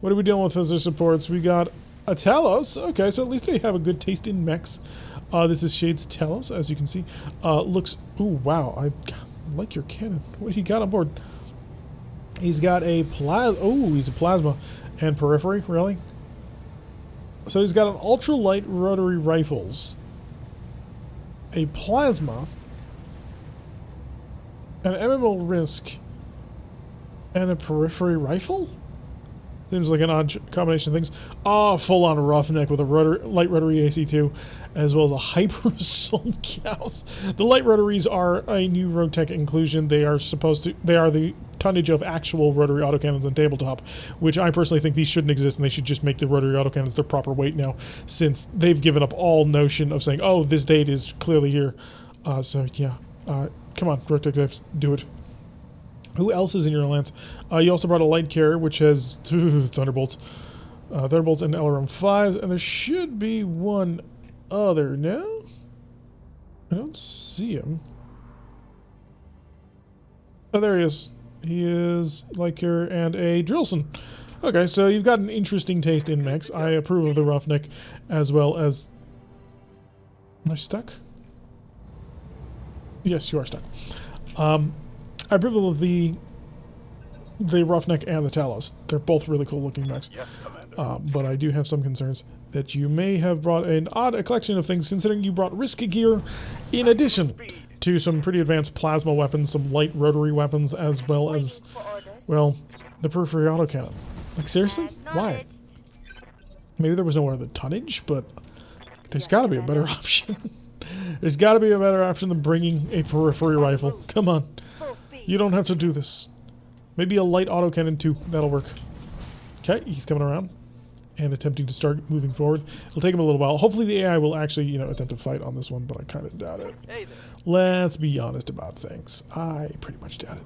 What are we dealing with as our supports? We got a Talos. Okay, so at least they have a good taste in mechs. This is Shade's Talos, as you can see. Looks... Ooh, wow. I like your cannon. What do you got on board? He's got a he's a plasma and periphery, really? So he's got an ultra-light rotary rifles, a plasma, an MMO risk, and a periphery rifle? Seems like an odd combination of things. Full-on roughneck with a light rotary AC2, as well as a hyper assault Gauss. The light rotaries are a new RogueTech inclusion. They are the tonnage of actual rotary autocannons on tabletop, which I personally think these shouldn't exist, and they should just make the rotary autocannons their proper weight now, since they've given up all notion of saying, oh, this date is clearly here. So yeah, come on, RogueTech devs, do it. Who else is in your lance? You also brought a light carrier, which has 2 Thunderbolts. Thunderbolts and LRM 5, and there should be one other. No? I don't see him. Oh, there he is. He is light carrier and a Drillson. Okay, so you've got an interesting taste in mechs. I approve of the roughneck as well as... Am I stuck? Yes, you are stuck. I approve of the roughneck and the Talos. They're both really cool looking mechs. Yes, But I do have some concerns that you may have brought an odd collection of things, considering you brought risky gear in addition to some pretty advanced plasma weapons, some light rotary weapons, as well as, well, the periphery autocannon. Like, seriously? Why? Maybe there was no other tonnage, but there's got to be a better option. There's got to be a better option than bringing a periphery rifle. Come on. You don't have to do this. Maybe a light autocannon too. That'll work. Okay, he's coming around and attempting to start moving forward. It'll take him a little while. Hopefully the AI will actually, attempt to fight on this one, but I kind of doubt it. Let's be honest about things. I pretty much doubt it.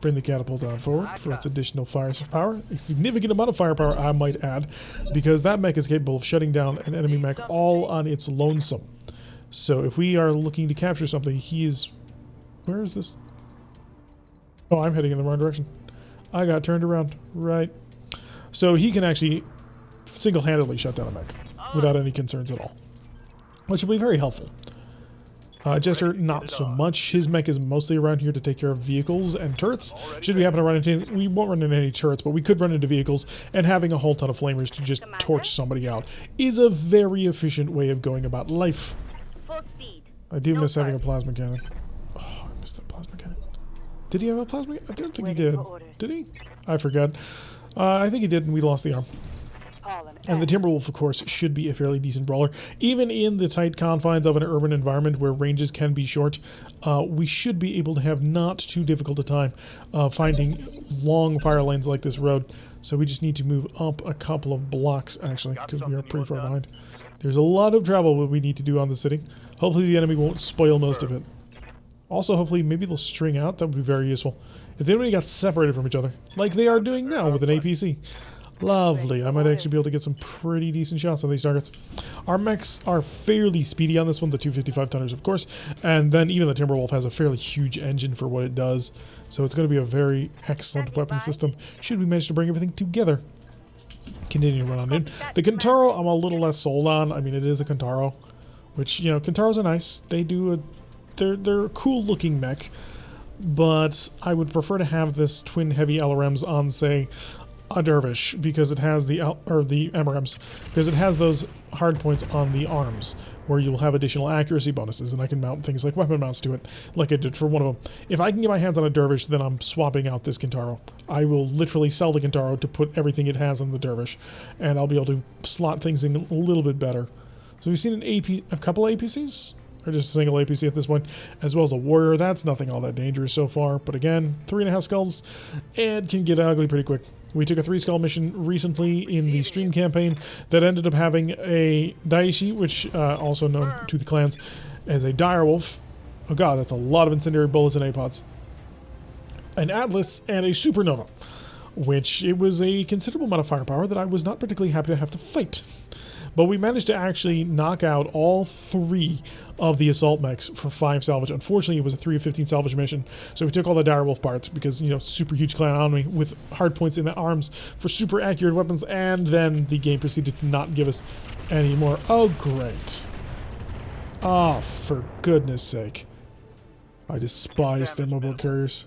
Bring the catapult on forward for its additional firepower. A significant amount of firepower, I might add, because that mech is capable of shutting down an enemy mech all on its lonesome. So if we are looking to capture something, he is... Where is this? Oh, I'm heading in the wrong direction. I got turned around. Right. So he can actually single-handedly shut down a mech without any concerns at all, which will be very helpful. Jester, not so much. His mech is mostly around here to take care of vehicles and turrets. Should we happen to run into... We won't run into any turrets, but we could run into vehicles, and having a whole ton of flamers to just torch somebody out is a very efficient way of going about life. I do miss having a plasma cannon. Oh, I missed that plasma cannon. Did he have a plasma? I don't think he did. Did he? I forgot. I think he did, and we lost the arm. And the Timberwolf, of course, should be a fairly decent brawler. Even in the tight confines of an urban environment where ranges can be short, we should be able to have not too difficult a time finding long fire lanes like this road. So we just need to move up a couple of blocks, actually, because we are pretty far behind. There's a lot of travel that we need to do on the city. Hopefully the enemy won't spoil most of it. Also, hopefully, maybe they'll string out. That would be very useful. If the enemy got separated from each other, like they are doing now with an APC. Lovely. I might actually be able to get some pretty decent shots on these targets. Our mechs are fairly speedy on this one, the 255 tonners, of course. And then even the Timberwolf has a fairly huge engine for what it does. So it's going to be a very excellent weapon system, should we manage to bring everything together. Continue to run on in. The Kentaro, I'm a little less sold on. I mean, it is a Kentaro, which, you know, Kentaros are nice. They do a... They're a cool-looking mech. But I would prefer to have this twin heavy LRMs on, say, a dervish, because it has the MRMs, because it has those hard points on the arms where you'll have additional accuracy bonuses, and I can mount things like weapon mounts to it, like I did for one of them. If I can get my hands on a dervish, then I'm swapping out this Kentaro. I will literally sell the Kentaro to put everything it has on the dervish, and I'll be able to slot things in a little bit better. So we've seen a couple APCs, or just a single APC at this point, as well as a warrior. That's nothing all that dangerous so far, but again, 3.5 skulls, and can get ugly pretty quick. We took a 3-skull mission recently in the stream campaign that ended up having a Daishi, which also known to the clans as a direwolf. Oh god, that's a lot of incendiary bullets and APODs. An Atlas and a Supernova, which it was a considerable amount of firepower that I was not particularly happy to have to fight. But we managed to actually knock out all 3 of the assault mechs for 5 salvage. Unfortunately, it was a 3 of 15 salvage mission, so we took all the direwolf parts because, you know, super huge clan army with hard points in the arms for super accurate weapons, and then the game proceeded to not give us any more. Oh, great. Oh, for goodness sake. I despise thermobile carriers.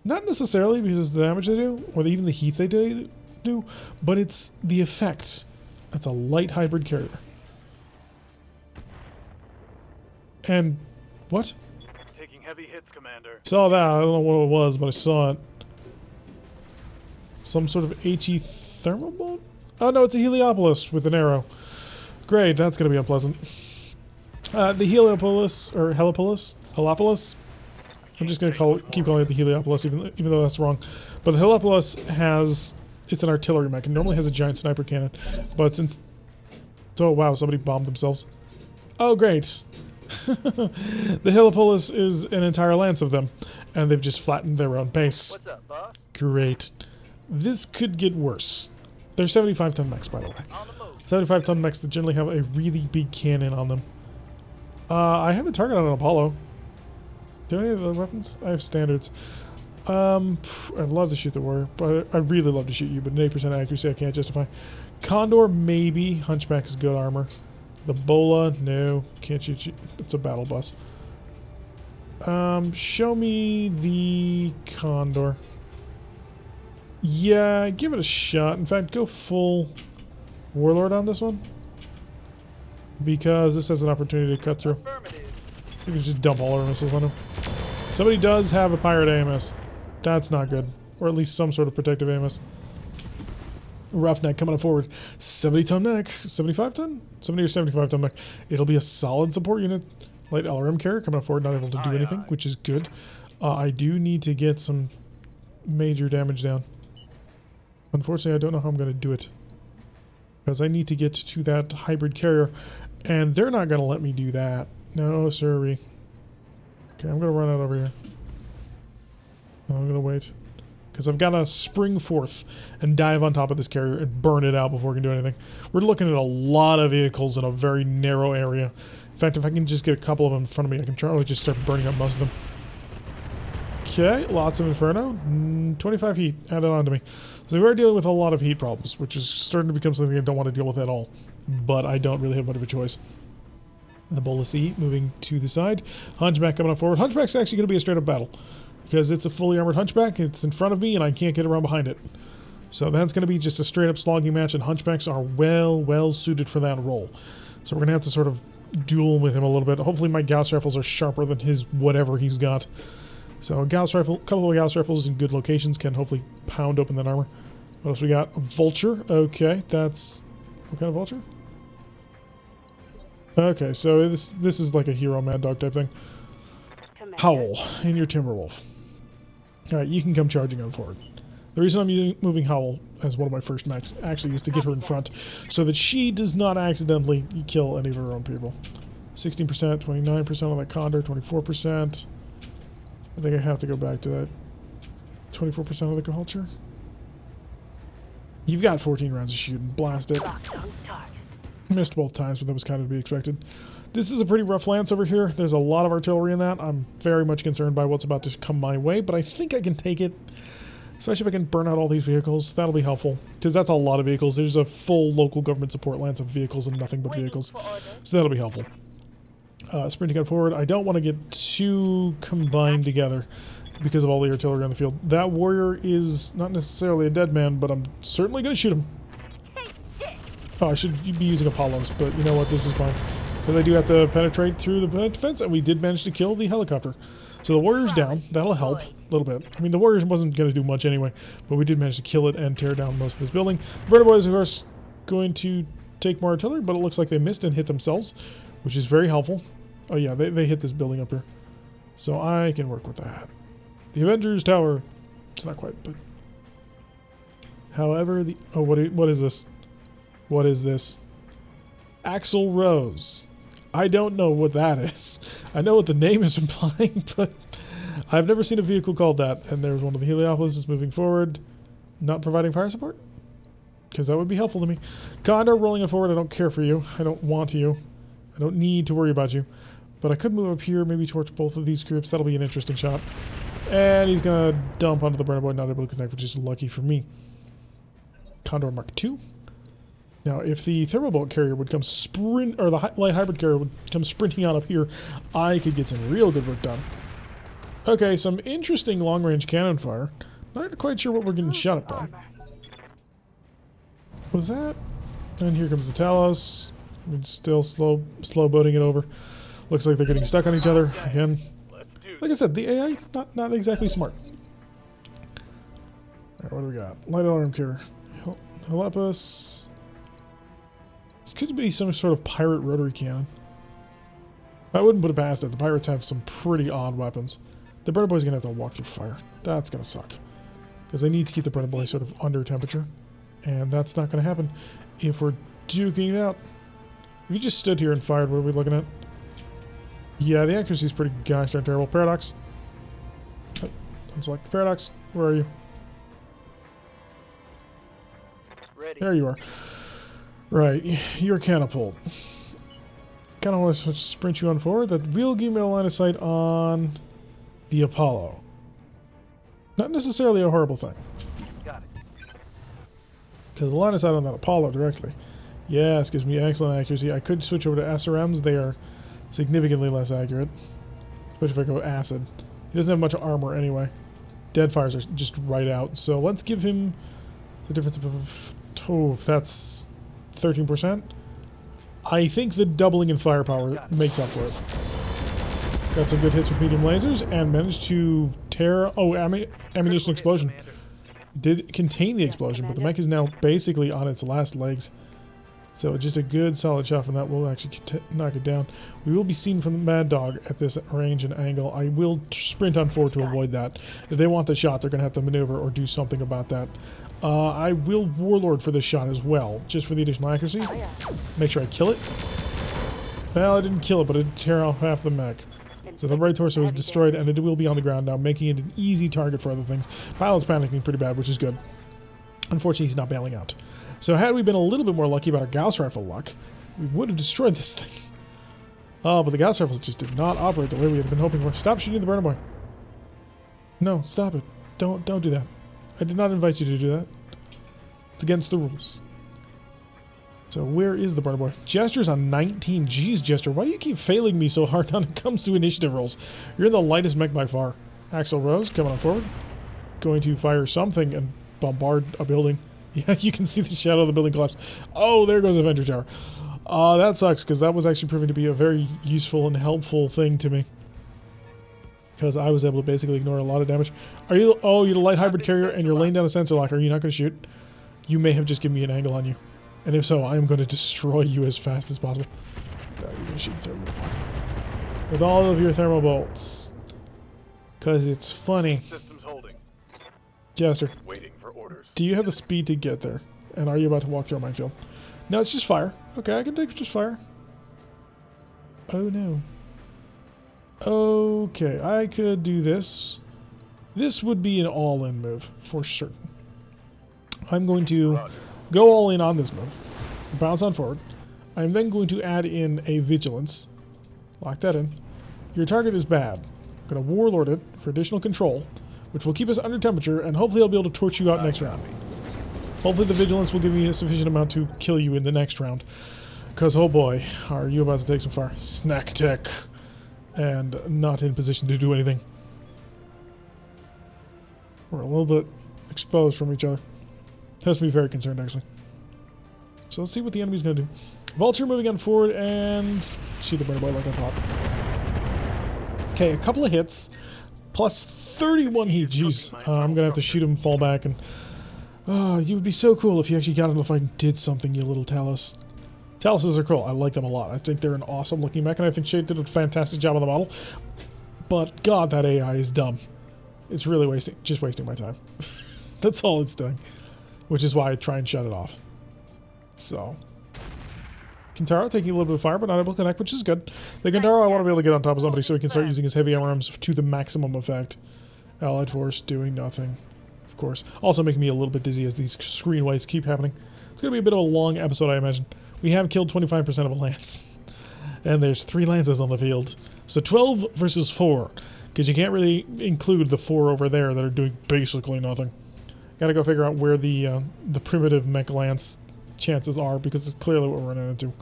Not necessarily because of the damage they do, or even the heat they do, but it's the effect. That's a light hybrid carrier. And what? Taking heavy hits, Commander. Saw that. I don't know what it was, but I saw it. Some sort of HE thermal bolt? Oh no, it's a Heliopolis with an arrow. Great, that's going to be unpleasant. The Heliopolis, or Heliopolis? I'm just going to keep calling it the Heliopolis, even though that's wrong. But the Heliopolis has... It's an artillery mech, and normally has a giant sniper cannon. But since... Oh, wow, somebody bombed themselves. Oh, great. The Heliopolis is an entire lance of them, and they've just flattened their own base. What's up, boss? Great. This could get worse. They're 75-ton mechs, by the way. 75-ton mechs that generally have a really big cannon on them. I have a target on an Apollo. Do any of the weapons? I have standards. I'd love to shoot the warrior, but I'd really love to shoot you, but an 8% accuracy I can't justify. Condor, maybe. Hunchback is good armor. The Bola, no. Can't shoot you. It's a battle bus. Show me the Condor. Yeah, give it a shot. In fact, go full Warlord on this one. Because this has an opportunity to cut through. You can just dump all our missiles on him. Somebody does have a pirate AMS. That's not good. Or at least some sort of protective AMS. Roughneck coming up forward. 70-ton mech. 75-ton? 70 or 75-ton mech. It'll be a solid support unit. Light LRM carrier coming up forward, not able to do anything, which is good. I do need to get some major damage down. Unfortunately, I don't know how I'm going to do it. Because I need to get to that hybrid carrier, and they're not going to let me do that. No, sirree. Okay, I'm going to run out over here. I'm going to wait. Because I've got to spring forth and dive on top of this carrier and burn it out before we can do anything. We're looking at a lot of vehicles in a very narrow area. In fact, if I can just get a couple of them in front of me, I can probably just start burning up most of them. Okay, lots of Inferno. 25 heat added on to me. So we are dealing with a lot of heat problems, which is starting to become something I don't want to deal with at all. But I don't really have much of a choice. The Bola C moving to the side. Hunchback coming up forward. Hunchback's actually going to be a straight up battle. Because it's a fully armored Hunchback. It's in front of me and I can't get around behind it. So that's going to be just a straight up slogging match, and Hunchbacks are well suited for that role. So we're going to have to sort of duel with him a little bit. Hopefully my Gauss rifles are sharper than his whatever he's got. So a Gauss rifle, a couple of Gauss rifles in good locations can hopefully pound open that armor. What else we got? A vulture. Okay, that's... What kind of vulture? Okay, so this is like a hero mad dog type thing. Howl, and your Timberwolf. Alright, you can come charging on forward. The reason I'm moving Howl as one of my first mechs actually is to get her in front so that she does not accidentally kill any of her own people. 16%, 29% on that Condor, 24%. I think I have to go back to that 24% of the culture. You've got 14 rounds of shooting. Blast it. Missed both times, but that was kind of to be expected. This is a pretty rough lance over here. There's a lot of artillery in that. I'm very much concerned by what's about to come my way, but I think I can take it. Especially if I can burn out all these vehicles. That'll be helpful. Because that's a lot of vehicles. There's a full local government support lance of vehicles and nothing but vehicles. So that'll be helpful. Sprinting on forward. I don't want to get too combined together because of all the artillery on the field. That warrior is not necessarily a dead man, but I'm certainly going to shoot him. Oh, I should be using Apollos, but you know what? This is fine. Because I do have to penetrate through the defense, and we did manage to kill the helicopter. So the warrior's down. That'll help a little bit. I mean, the warrior wasn't going to do much anyway, but we did manage to kill it and tear down most of this building. The British boys, of course, going to take more artillery, but it looks like they missed and hit themselves, which is very helpful. Oh yeah, they hit this building up here. So I can work with that. The Avengers Tower. It's not quite, but... However, the... Oh, what is this? What is this? Axle Rose. I don't know what that is. I know what the name is implying, but I've never seen a vehicle called that. And there's one of the Heliopolis moving forward, not providing fire support, because that would be helpful to me. Condor rolling it forward. I don't care for you. I don't want you. I don't need to worry about you. But I could move up here, maybe towards both of these groups. That'll be an interesting shot. And he's going to dump onto the burner boy, not able to connect, which is lucky for me. Condor Mark II. Now, if the thermobolt carrier would come or the light hybrid carrier would come sprinting out up here, I could get some real good work done. Okay, some interesting long-range cannon fire. Not quite sure what we're getting shot at by. What was that? And here comes the Talos. We're still slow boating it over. Looks like they're getting stuck on each other again. Like I said, the AI not exactly smart. Alright, what do we got? Light alarm carrier. Helepus. This could be some sort of pirate rotary cannon. I wouldn't put it past it. The pirates have some pretty odd weapons. The burner boy's gonna have to walk through fire. That's gonna suck. Because they need to keep the burner boy sort of under temperature. And that's not gonna happen if we're duking it out. If you just stood here and fired, what are we looking at? Yeah, the accuracy is pretty gosh darn terrible. Paradox. Unselect Paradox. Where are you? Ready. There you are. Right, you're catapult. Kind of want to sprint you on forward. That will give me a line of sight on the Apollo. Not necessarily a horrible thing. Got it. Because the line of sight on that Apollo directly. Yes, gives me excellent accuracy. I could switch over to SRMs. They are significantly less accurate. Especially if I go acid. He doesn't have much armor anyway. Deadfires are just right out. So let's give him the difference of... Oh, that's 13%. I think the doubling in firepower makes up for it. Got some good hits with medium lasers and managed to tear... Oh, ammunition explosion. Did contain the explosion, but the mech is now basically on its last legs. So just a good solid shot from that will actually knock it down. We will be seen from the Mad Dog at this range and angle. I will sprint on forward to avoid that. If they want the shot, they're going to have to maneuver or do something about that. I will Warlord for this shot as well, just for the additional accuracy. Make sure I kill it. Well, I didn't kill it, but it did tear off half the mech. So the right torso is destroyed, and it will be on the ground now, making it an easy target for other things. Pilot's panicking pretty bad, which is good. Unfortunately, he's not bailing out. So had we been a little bit more lucky about our Gauss rifle luck, we would have destroyed this thing. Oh, but the Gauss rifles just did not operate the way we had been hoping for. Stop shooting the burner boy. No, stop it. Don't do that. I did not invite you to do that. It's against the rules. So where is the burner boy? Jester's on 19. Jeez, Jester, why do you keep failing me so hard when it comes to initiative rolls? You're the lightest mech by far. Axel Rose coming on forward. Going to fire something and bombard a building. Yeah, you can see the shadow of the building collapse. Oh, there goes Avenger Tower. That sucks, because that was actually proving to be a very useful and helpful thing to me. Because I was able to basically ignore a lot of damage. Are you... Oh, you're the light hybrid carrier, and you're laying down a sensor lock. Are you not going to shoot? you may have just given me an angle on you. And if so, I am going to destroy you as fast as possible. You're going to shoot the thermal bolt. With all of your thermal bolts. Because it's funny. Systems holding. Jester, Waiting for orders. do you have the speed to get there? And are you about to walk through a minefield? No, it's just fire. Okay, I can take just fire. Oh no. Okay, I could do this. This would be an all-in move, for certain. I'm going to go all in on this move. Bounce on forward. I'm then going to add in a vigilance. Lock that in. Your target is bad. I'm going to warlord it for additional control, which will keep us under temperature, and hopefully I'll be able to torch you out next round. Hopefully the vigilance will give me a sufficient amount to kill you in the next round. Because, oh boy, are you about to take some fire. Snack tech. And not in position to do anything. We're a little bit exposed from each other. Has to be very concerned, actually. So let's see what the enemy's going to do. Vulture moving on forward and shoot the burner boy like I thought. Okay, a couple of hits. Plus 31 heat. Jeez. I'm going to have to shoot him, fall back, and... you would be so cool if you actually got into the fight and did something, you little Talos. Taluses are cool. I like them a lot. I think they're an awesome looking mech, and I think Shade did a fantastic job on the model. But god, that AI is dumb. It's really just wasting my time. That's all it's doing. Which is why I try and shut it off. So. Kintaro taking a little bit of fire, but not able to connect, which is good. The Kintaro, I want to be able to get on top of somebody so he can start using his heavy arms to the maximum effect. Allied force doing nothing. Of course. Also making me a little bit dizzy as these screen waves keep happening. It's going to be a bit of a long episode, I imagine. We have killed 25% of a lance. And there's 3 lances on the field. So 12 versus 4. Because you can't really include the 4 over there that are doing basically nothing. Gotta go figure out where the primitive mech lance chances are, because it's clearly what we're running into.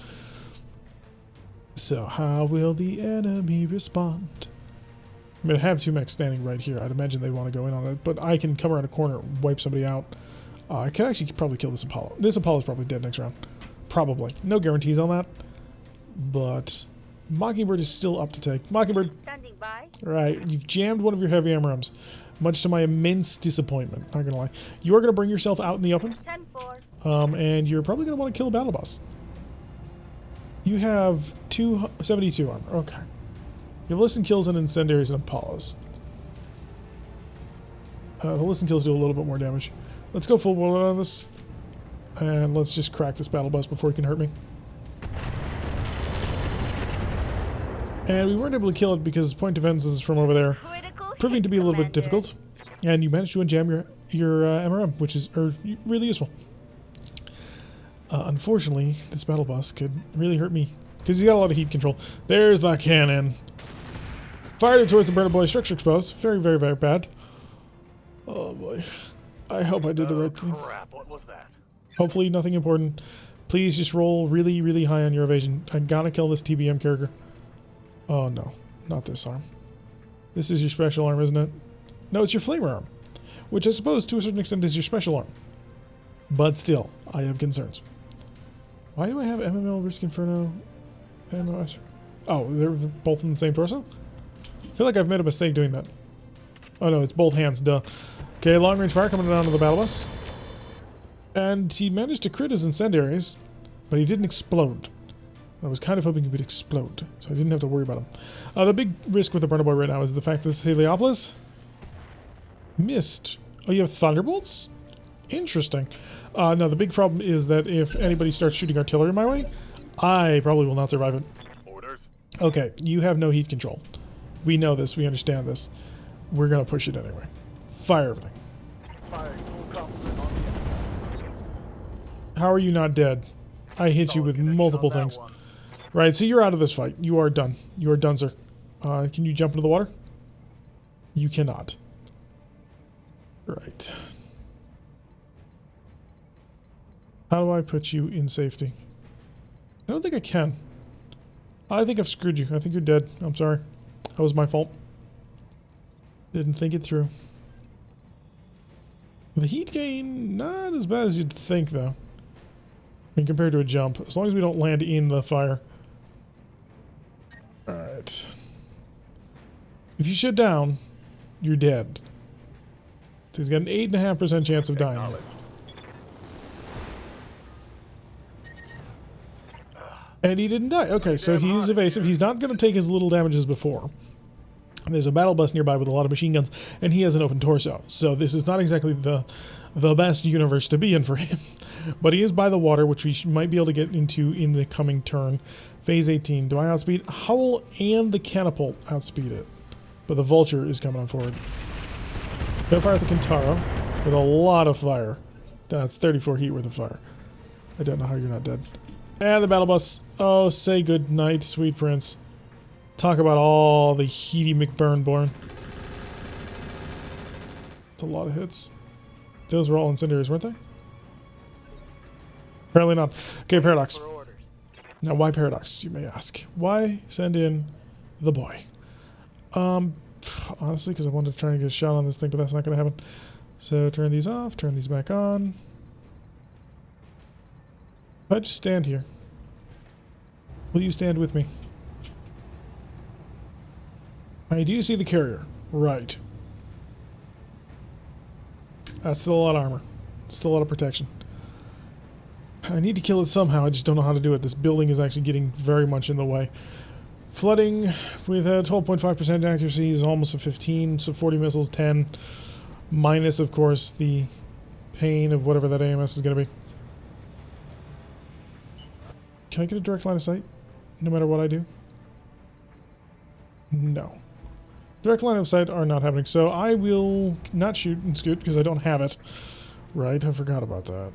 So how will the enemy respond? I'm gonna have 2 mechs standing right here. I'd imagine they want to go in on it, but I can come around a corner and wipe somebody out. I can actually probably kill this Apollo. This Apollo's probably dead next round. Probably. No guarantees on that. But Mockingbird is still up to take. Mockingbird. Standing by. Right. You've jammed one of your heavy armor arms. Much to my immense disappointment. Not gonna lie. You are gonna bring yourself out in the open. 10-4. And you're probably gonna want to kill a battle boss. You have 272 armor. Okay. You have listen kills and incendiaries and Apollos. The listen kills do a little bit more damage. Let's go full board on this. And let's just crack this battle bus before he can hurt me. And we weren't able to kill it because point defenses from over there proving to be a little bit difficult. And you managed to unjam your MRM, which is really useful. Unfortunately, this battle bus could really hurt me because he's got a lot of heat control. There's the cannon. Fired it towards the burner boy. Structure exposed. Very, very, very bad. Oh boy. I hope I did the right thing. Crap, what was that? Hopefully nothing important. Please just roll really, really high on your evasion. I gotta kill this TBM character. Oh no, not this arm. This is your special arm, isn't it? No, it's your flamer arm. Which I suppose to a certain extent is your special arm. But still, I have concerns. Why do I have MML, Risk Inferno, MOS? Oh, they're both in the same torso? I feel like I've made a mistake doing that. Oh no, it's both hands, duh. Okay, long range fire coming down to the battle bus. And he managed to crit his incendiaries, but he didn't explode. I was kind of hoping he would explode, so I didn't have to worry about him. The big risk with the burner boy right now is the fact that this Heliopolis missed. Oh, you have thunderbolts? Interesting. No, the big problem is that if anybody starts shooting artillery my way, I probably will not survive it. Orders. Okay, you have no heat control. We know this, we understand this. We're gonna push it anyway. Fire everything. Firing full complement on the enemy. How are you not dead? I hit you with multiple things. Right, so you're out of this fight. You are done. You are done, sir. Can you jump into the water? You cannot. Right. How do I put you in safety? I don't think I can. I think I've screwed you. I think you're dead. I'm sorry. That was my fault. Didn't think it through. The heat gain, not as bad as you'd think, though. I mean, compared to a jump. As long as we don't land in the fire. Alright. If you shut down, you're dead. So he's got an 8.5% chance of dying. And he didn't die. Okay, so he's evasive. He's not going to take as little damage as before. There's a battle bus nearby with a lot of machine guns, and he has an open torso. So this is not exactly the best universe to be in for him. But he is by the water, which we might be able to get into in the coming turn. Phase 18. Do I outspeed? Howl and the catapult outspeed it. But the vulture is coming on forward. Go fire at the Kintaro with a lot of fire. That's 34 heat worth of fire. I don't know how you're not dead. And the battle bus. Oh, say good night, sweet prince. Talk about all the heaty McBurnborn. It's a lot of hits. Those were all incendiaries, weren't they? Apparently not. Okay, Paradox. Now, why Paradox, you may ask? Why send in the boy? Honestly, because I wanted to try and get a shot on this thing, but that's not going to happen. So turn these off, turn these back on. If I just stand here, will you stand with me? I do see the carrier. Right. That's still a lot of armor. Still a lot of protection. I need to kill it somehow. I just don't know how to do it. This building is actually getting very much in the way. Flooding with a 12.5% accuracy is almost a 15, so 40 missiles, 10. Minus, of course, the pain of whatever that AMS is going to be. Can I get a direct line of sight? No matter what I do? No. Direct line of sight are not happening, so I will not shoot and scoot because I don't have it. Right, I forgot about that.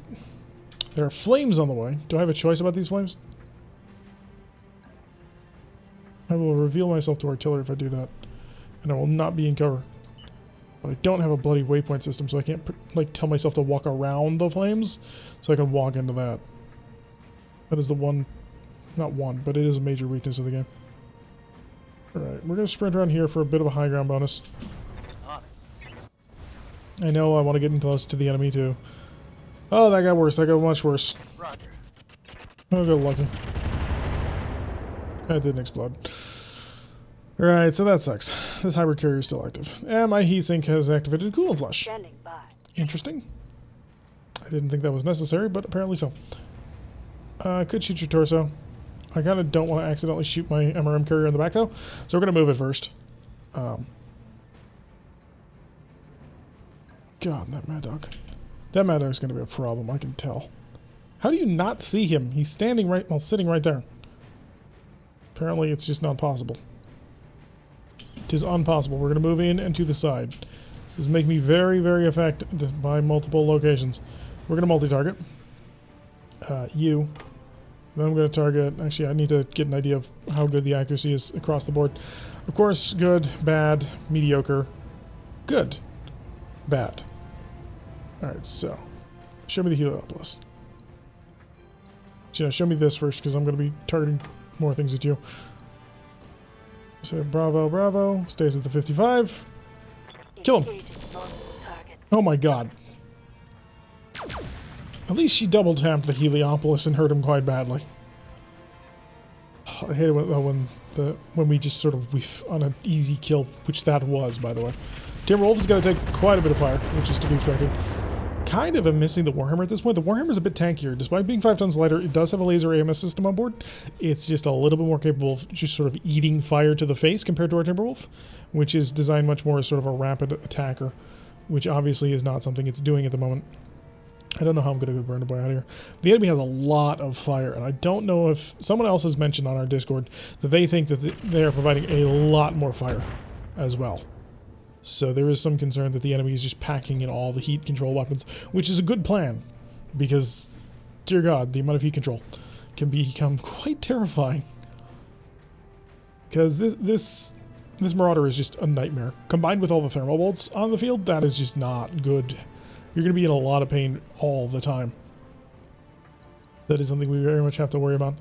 There are flames on the way. Do I have a choice about these flames? I will reveal myself to artillery if I do that. And I will not be in cover. But I don't have a bloody waypoint system, so I can't like tell myself to walk around the flames, so I can walk into that. That is the one, not one, but it is a major weakness of the game. Alright, we're going to sprint around here for a bit of a high ground bonus. I know I want to get in close to the enemy too. Oh, that got worse. That got much worse. Roger. Oh, got lucky. That didn't explode. Alright, so that sucks. This hybrid carrier is still active. And my heatsink has activated Cool and Flush. Standing by. Interesting. I didn't think that was necessary, but apparently so. I could shoot your torso. I kind of don't want to accidentally shoot my MRM carrier in the back, though. So we're going to move it first. God, that Mad Dog. That Mad Dog is going to be a problem, I can tell. How do you not see him? He's standing right, well, sitting right there. Apparently, it's just not possible. It is impossible. We're going to move in and to the side. This is making me very, very affected by multiple locations. We're going to multi-target. You. Then I'm going to target... Actually, I need to get an idea of how good the accuracy is across the board. Of course, good, bad, mediocre, good, bad. Alright, so... Show me the Heliopolis. Show me this first, because I'm going to be targeting more things at you. So, bravo, bravo. Stays at the 55. Kill him. Oh my god. At least she double tapped the Heliopolis and hurt him quite badly. I hate it when we just sort of whiff on an easy kill, which that was, by the way. Timberwolf is going to take quite a bit of fire, which is to be expected. Kind of am missing the Warhammer at this point. The Warhammer is a bit tankier. Despite being 5 tons lighter, it does have a laser AMS system on board. It's just a little bit more capable of just sort of eating fire to the face compared to our Timberwolf, which is designed much more as sort of a rapid attacker, which obviously is not something it's doing at the moment. I don't know how I'm going to burn the boy out of here. The enemy has a lot of fire, and I don't know if someone else has mentioned on our Discord that they think that they are providing a lot more fire as well. So there is some concern that the enemy is just packing in all the heat control weapons, which is a good plan, because, dear God, the amount of heat control can become quite terrifying. Because this Marauder is just a nightmare. Combined with all the thermal bolts on the field, that is just not good. You're going to be in a lot of pain all the time. That is something we very much have to worry about.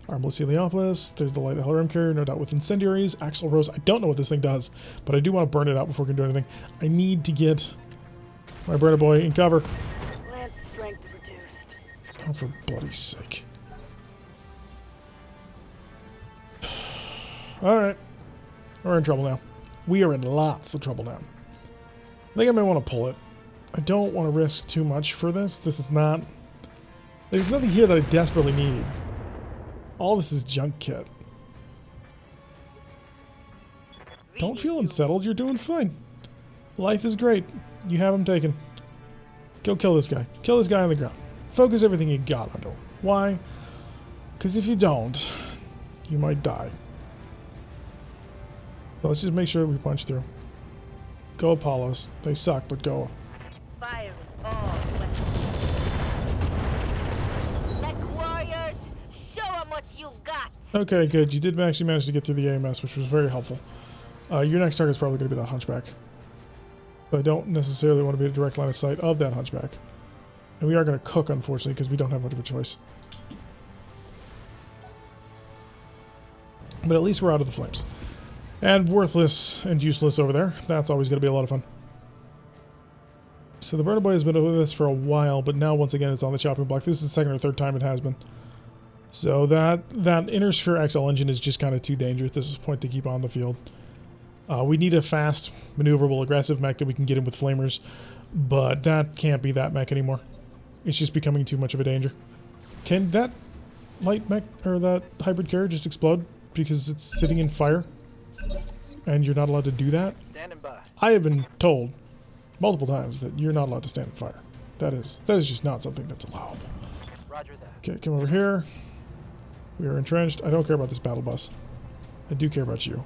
Armless Heliopolis. There's the light LRM carrier, no doubt with incendiaries. Axle Rose. I don't know what this thing does, but I do want to burn it out before we can do anything. I need to get my burner boy in cover. Lance strength reduced. Oh, for bloody sake. Alright. We're in trouble now. We are in lots of trouble now. I think I may want to pull it. I don't want to risk too much for this. This is not... There's nothing here that I desperately need. All this is junk kit. Don't feel unsettled. You're doing fine. Life is great. You have him taken. Go kill this guy. Kill this guy on the ground. Focus everything you got onto him. Why? Because if you don't, you might die. So let's just make sure we punch through. Go Apollos. They suck, but go. Fire all weapons. Tech warriors, show 'em what you got. Okay, good. You did actually manage to get through the AMS, which was very helpful. Your next target is probably going to be that hunchback. But I don't necessarily want to be a direct line of sight of that hunchback. And we are going to cook, unfortunately, because we don't have much of a choice. But at least we're out of the flames. And worthless and useless over there. That's always going to be a lot of fun. So the Burner Boy has been with us for a while, but now once again it's on the chopping block. This is the second or third time it has been. So that Inner Sphere XL engine is just kind of too dangerous at this point to keep on the field. We need a fast, maneuverable, aggressive mech that we can get in with flamers, but that can't be that mech anymore. It's just becoming too much of a danger. Can that light mech, or that hybrid carrier just explode because it's sitting in fire? And you're not allowed to do that? Standing by. I have been told multiple times that you're not allowed to stand in fire. That is just not something that's allowable. Roger that. Okay, come over here. We are entrenched. I don't care about this battle bus. I do care about you.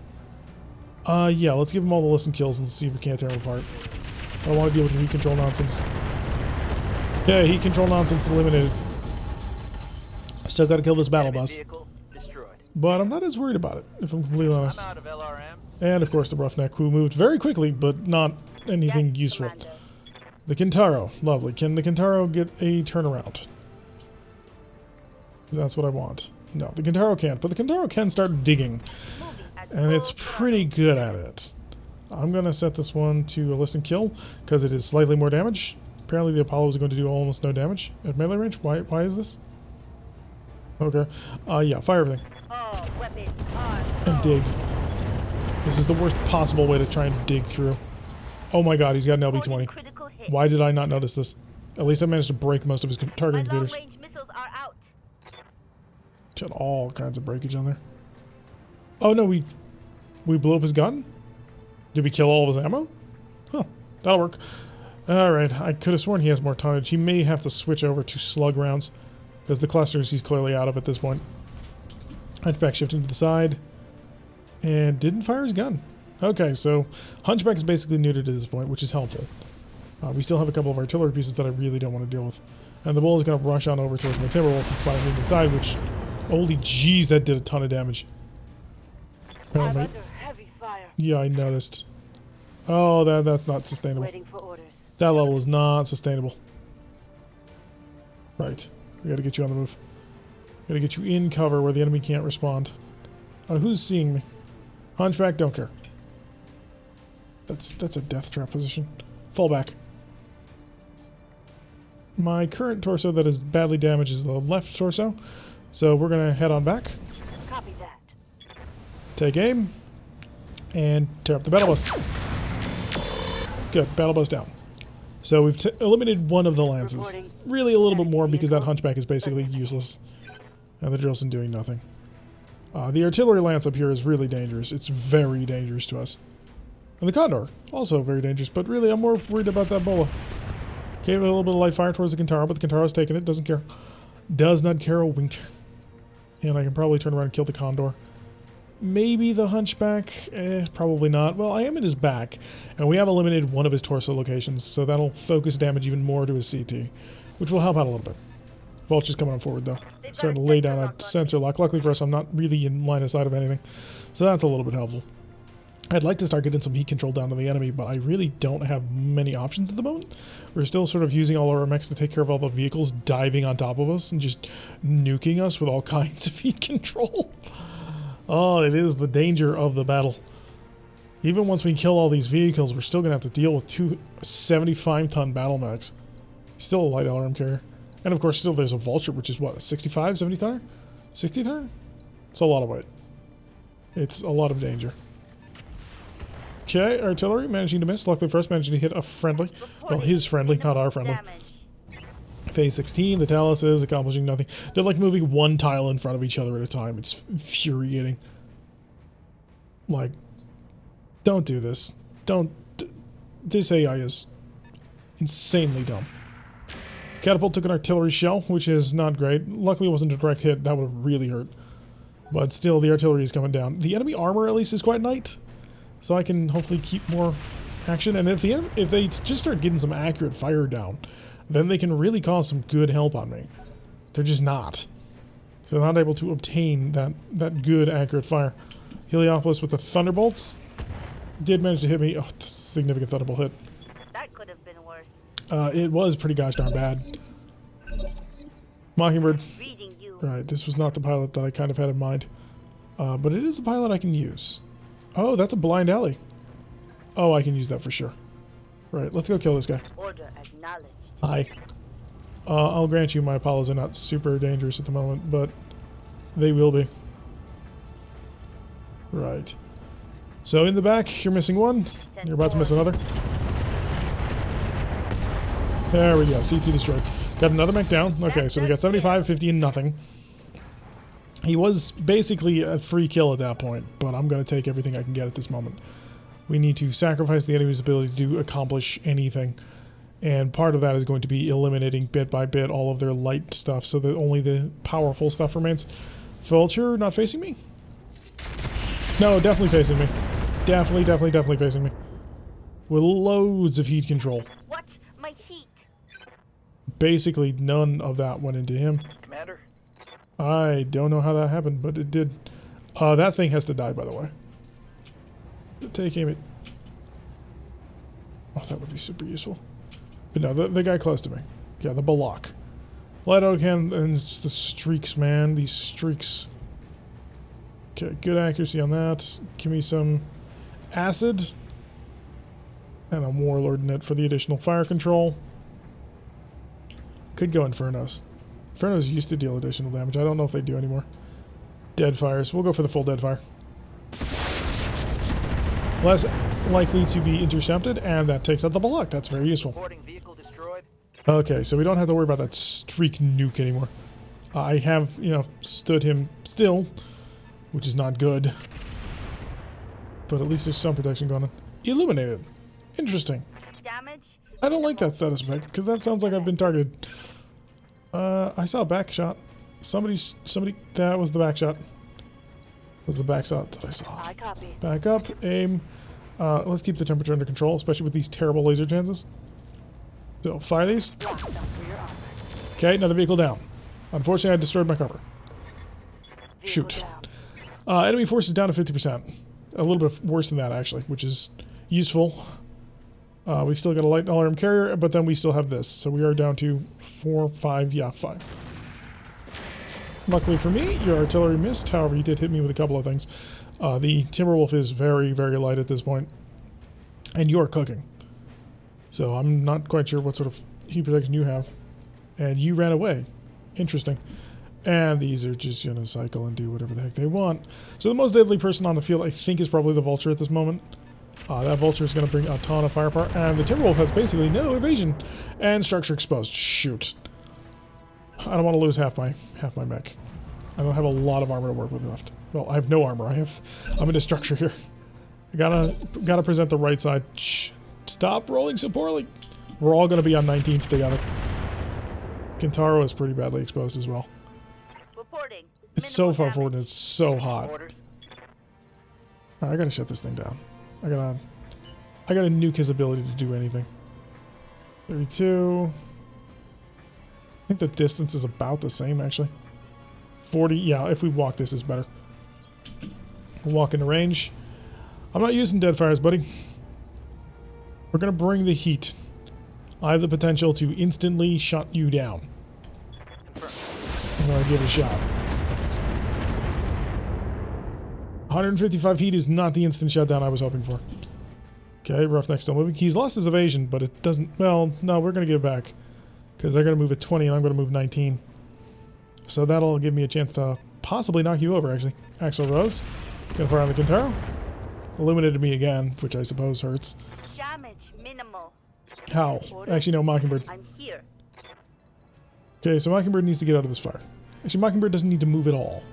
Yeah, let's give them all the list and kills and see if we can't tear them apart. I don't want to deal with the heat control nonsense. Yeah, heat control nonsense eliminated. Still got to kill this battle bus. Vehicle destroyed. But I'm not as worried about it, if I'm completely honest. I'm out of LRM. And of course the roughneck, who moved very quickly, but not anything Yes, useful. Commander. The Kintaro, lovely. Can the Kintaro get a turnaround? That's what I want. No, the Kintaro can't, but the Kintaro can start digging. Moving at And it's full pretty good at it. I'm going to set this one to a listen kill, because it is slightly more damage. Apparently the Apollo is going to do almost no damage at melee range. Why is this? Okay. Yeah, fire everything. throttle. All weapons are And dig. This is the worst possible way to try and dig through. Oh my god, he's got an LB-20. critical hit. Why did I not notice this? At least I managed to break most of his targeting My computers. long-range missiles are out. Got all kinds of breakage on there. Oh no, we blew up his gun? Did we kill all of his ammo? Huh, that'll work. Alright, I could have sworn he has more tonnage. He may have to switch over to slug rounds, because the clusters he's clearly out of at this point. Hunchback shifting to the side. And didn't fire his gun. Okay, so Hunchback is basically neutered at this point, which is helpful. We still have a couple of artillery pieces that I really don't want to deal with. And the bull is going to rush on over towards my Timberwolf and fire me inside, which... Holy jeez, that did a ton of damage. I'm Apparently. under heavy fire. Yeah, I noticed. Oh, that's not sustainable. Waiting for orders. That level is not sustainable. Right. We gotta get you on the move. Gotta get you in cover where the enemy can't respond. Who's seeing me? Hunchback, don't care. That's a death trap position. Fall back. My current torso that is badly damaged is the left torso. So we're gonna head on back. Copy that. Take aim. And tear up the battle bus. Good, battle bus down. So we've eliminated one of the lances. Reporting. Really a little bit more because that hunchback is basically useless. And the drill's doing nothing. The artillery lance up here is really dangerous. It's very dangerous to us. And the Condor, also very dangerous, but really I'm more worried about that Bola. Gave it a little bit of light fire towards the Kintaro, but the Kintaro's taking it, doesn't care. Does not care a wink. And I can probably turn around and kill the Condor. Maybe the Hunchback? Probably not. Well, I am in his back, and we have eliminated one of his torso locations, so that'll focus damage even more to his CT, which will help out a little bit. Vulture's coming on forward, though. Starting to lay down a sensor lock. Luckily for us, I'm not really in line of sight of anything, so that's a little bit helpful. I'd like to start getting some heat control down to the enemy, but I really don't have many options at the moment. We're still sort of using all our mechs to take care of all the vehicles diving on top of us and just nuking us with all kinds of heat control. Oh, it is the danger of the battle. Even once we kill all these vehicles, we're still going to have to deal with two 75-ton battle mechs. Still a light LRM carrier. And of course, still there's a Vulture, which is what, a 65, 70-tonner? 60-tonner? It's a lot of weight. It's a lot of danger. Okay, artillery managing to miss. Luckily for us, managing to hit a friendly. Well, his friendly, not our friendly. Phase 16, the Talus is accomplishing nothing. They're like moving one tile in front of each other at a time. It's infuriating. Like, don't do this. Don't. This AI is insanely dumb. Catapult took an artillery shell, which is not great. Luckily it wasn't a direct hit. That would have really hurt. But still, the artillery is coming down. The enemy armor, at least, is quite light. So I can hopefully keep more action. And if they just start getting some accurate fire down, then they can really cause some good help on me. They're just not. So they're not able to obtain that good, accurate fire. Heliopolis with the Thunderbolts did manage to hit me. Oh, significant Thunderbolt hit. That could have been worse. It was pretty gosh darn bad. Mockingbird. Reading you. Right, this was not the pilot that I kind of had in mind. But it is a pilot I can use. Oh, that's a blind alley. Oh, I can use that for sure. Right, let's go kill this guy. Order acknowledged. Hi. I'll grant you my Apollos are not super dangerous at the moment, but they will be. Right. So in the back, you're missing one. You're about to miss another. There we go. C2 destroyed. Got another mech down. Okay, so we got 75, 50, and nothing. He was basically a free kill at that point, but I'm going to take everything I can get at this moment. We need to sacrifice the enemy's ability to accomplish anything. And part of that is going to be eliminating bit by bit all of their light stuff so that only the powerful stuff remains. Vulture not facing me? No, definitely facing me. Definitely facing me. With loads of heat control. What? My heat. Basically, none of that went into him. Commander? I don't know how that happened, but it did. That thing has to die, by the way. Take aim it. Oh, that would be super useful. But no, the guy close to me. Yeah, the Balak. Light out can, and it's the streaks, man. These streaks. Okay, good accuracy on that. Give me some acid. And a Warlord in it for the additional fire control. Could go Infernos. Infernos used to deal additional damage. I don't know if they do anymore. Dead fires. We'll go for the full dead fire. Less likely to be intercepted, and that takes out the Balak. That's very useful. Reporting vehicle destroyed. Okay, so we don't have to worry about that streak nuke anymore. I have, stood him still, which is not good. But at least there's some protection going on. Illuminated. Interesting. Damage. I don't like that status effect, because that sounds like I've been targeted. I saw a back shot. Somebody, that was the back shot. Was the back shot that I saw. I copy. Back up, aim. Let's keep the temperature under control, especially with these terrible laser chances. So, fire these. Okay, another vehicle down. Unfortunately, I destroyed my cover. Shoot. Enemy force is down to 50%. A little bit worse than that, actually, which is useful. We've still got a light alarm carrier, but then we still have this. So we are down to 4, 5, yeah, 5. Luckily for me, your artillery missed. However, you did hit me with a couple of things. The Timberwolf is very, very light at this point. And you're cooking. So I'm not quite sure what sort of heat protection you have. And you ran away. Interesting. And these are just going to cycle and do whatever the heck they want. So the most deadly person on the field, I think, is probably the Vulture at this moment. That Vulture is going to bring a ton of firepower. And the Timberwolf has basically no evasion. And structure exposed. Shoot. I don't want to lose half my mech. I don't have a lot of armor to work with left. Well, I have no armor. I'm into structure here. I gotta present the right side. Shh. Stop rolling so poorly. We're all gonna be on 19s together. Kintaro is pretty badly exposed as well. Reporting. It's so far forward and it's so hot. I gotta shut this thing down. I gotta nuke his ability to do anything. 32. I think the distance is about the same, actually. 40, yeah, if we walk, this is better. We'll walk into range. I'm not using dead fires, buddy. We're gonna bring the heat. I have the potential to instantly shut you down. I'm gonna give it a shot. 155 heat is not the instant shutdown I was hoping for. Okay, Roughneck still moving. He's lost his evasion, but it doesn't... Well, no, we're gonna get it back. Because they're gonna move at 20 and I'm gonna move 19. So that'll give me a chance to possibly knock you over, actually. Axel Rose. Gonna fire on the Kintaro. Illuminated me again, which I suppose hurts. Damage minimal. Howl. Actually, no, Mockingbird. I'm here. Okay, so Mockingbird needs to get out of this fire. Actually, Mockingbird doesn't need to move at all.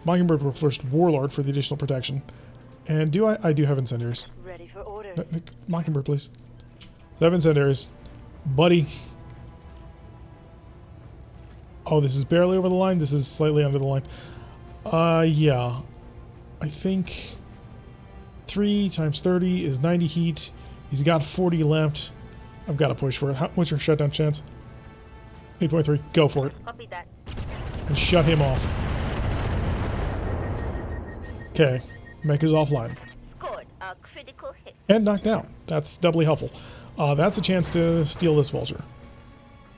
Mockingbird will first Warlord for the additional protection. And do I do have incendiaries. Ready for orders. Mockingbird, please. So I have incendiaries. Buddy. Oh, this is barely over the line. This is slightly under the line. Yeah. I think 3 times 30 is 90 heat. He's got 40 left. I've got to push for it. What's your shutdown chance? 8.3. Go for it. Copy that. And shut him off. Okay. Mech is offline. Scored a critical hit. And knocked down. That's doubly helpful. That's a chance to steal this vulture,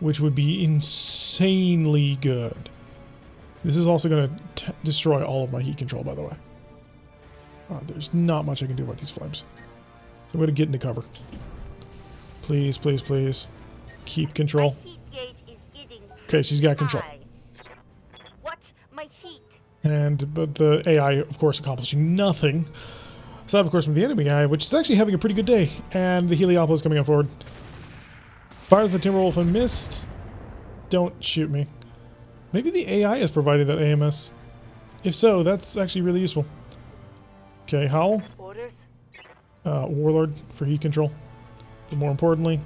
which would be insanely good. This is also going to destroy all of my heat control, by the way. There's not much I can do about these flames. So I'm going to get into cover. Please, please, please. Keep control. My heat gauge is getting Okay, she's got control. high. Watch my heat. But the AI, of course, accomplishing nothing. Aside, of course, from the enemy AI, which is actually having a pretty good day. And the Heliopolis coming on forward. Fire the Timberwolf and missed. Don't shoot me. Maybe the AI is providing that AMS. If so, that's actually really useful. Okay, Howl. Orders. Warlord for heat control. But more importantly,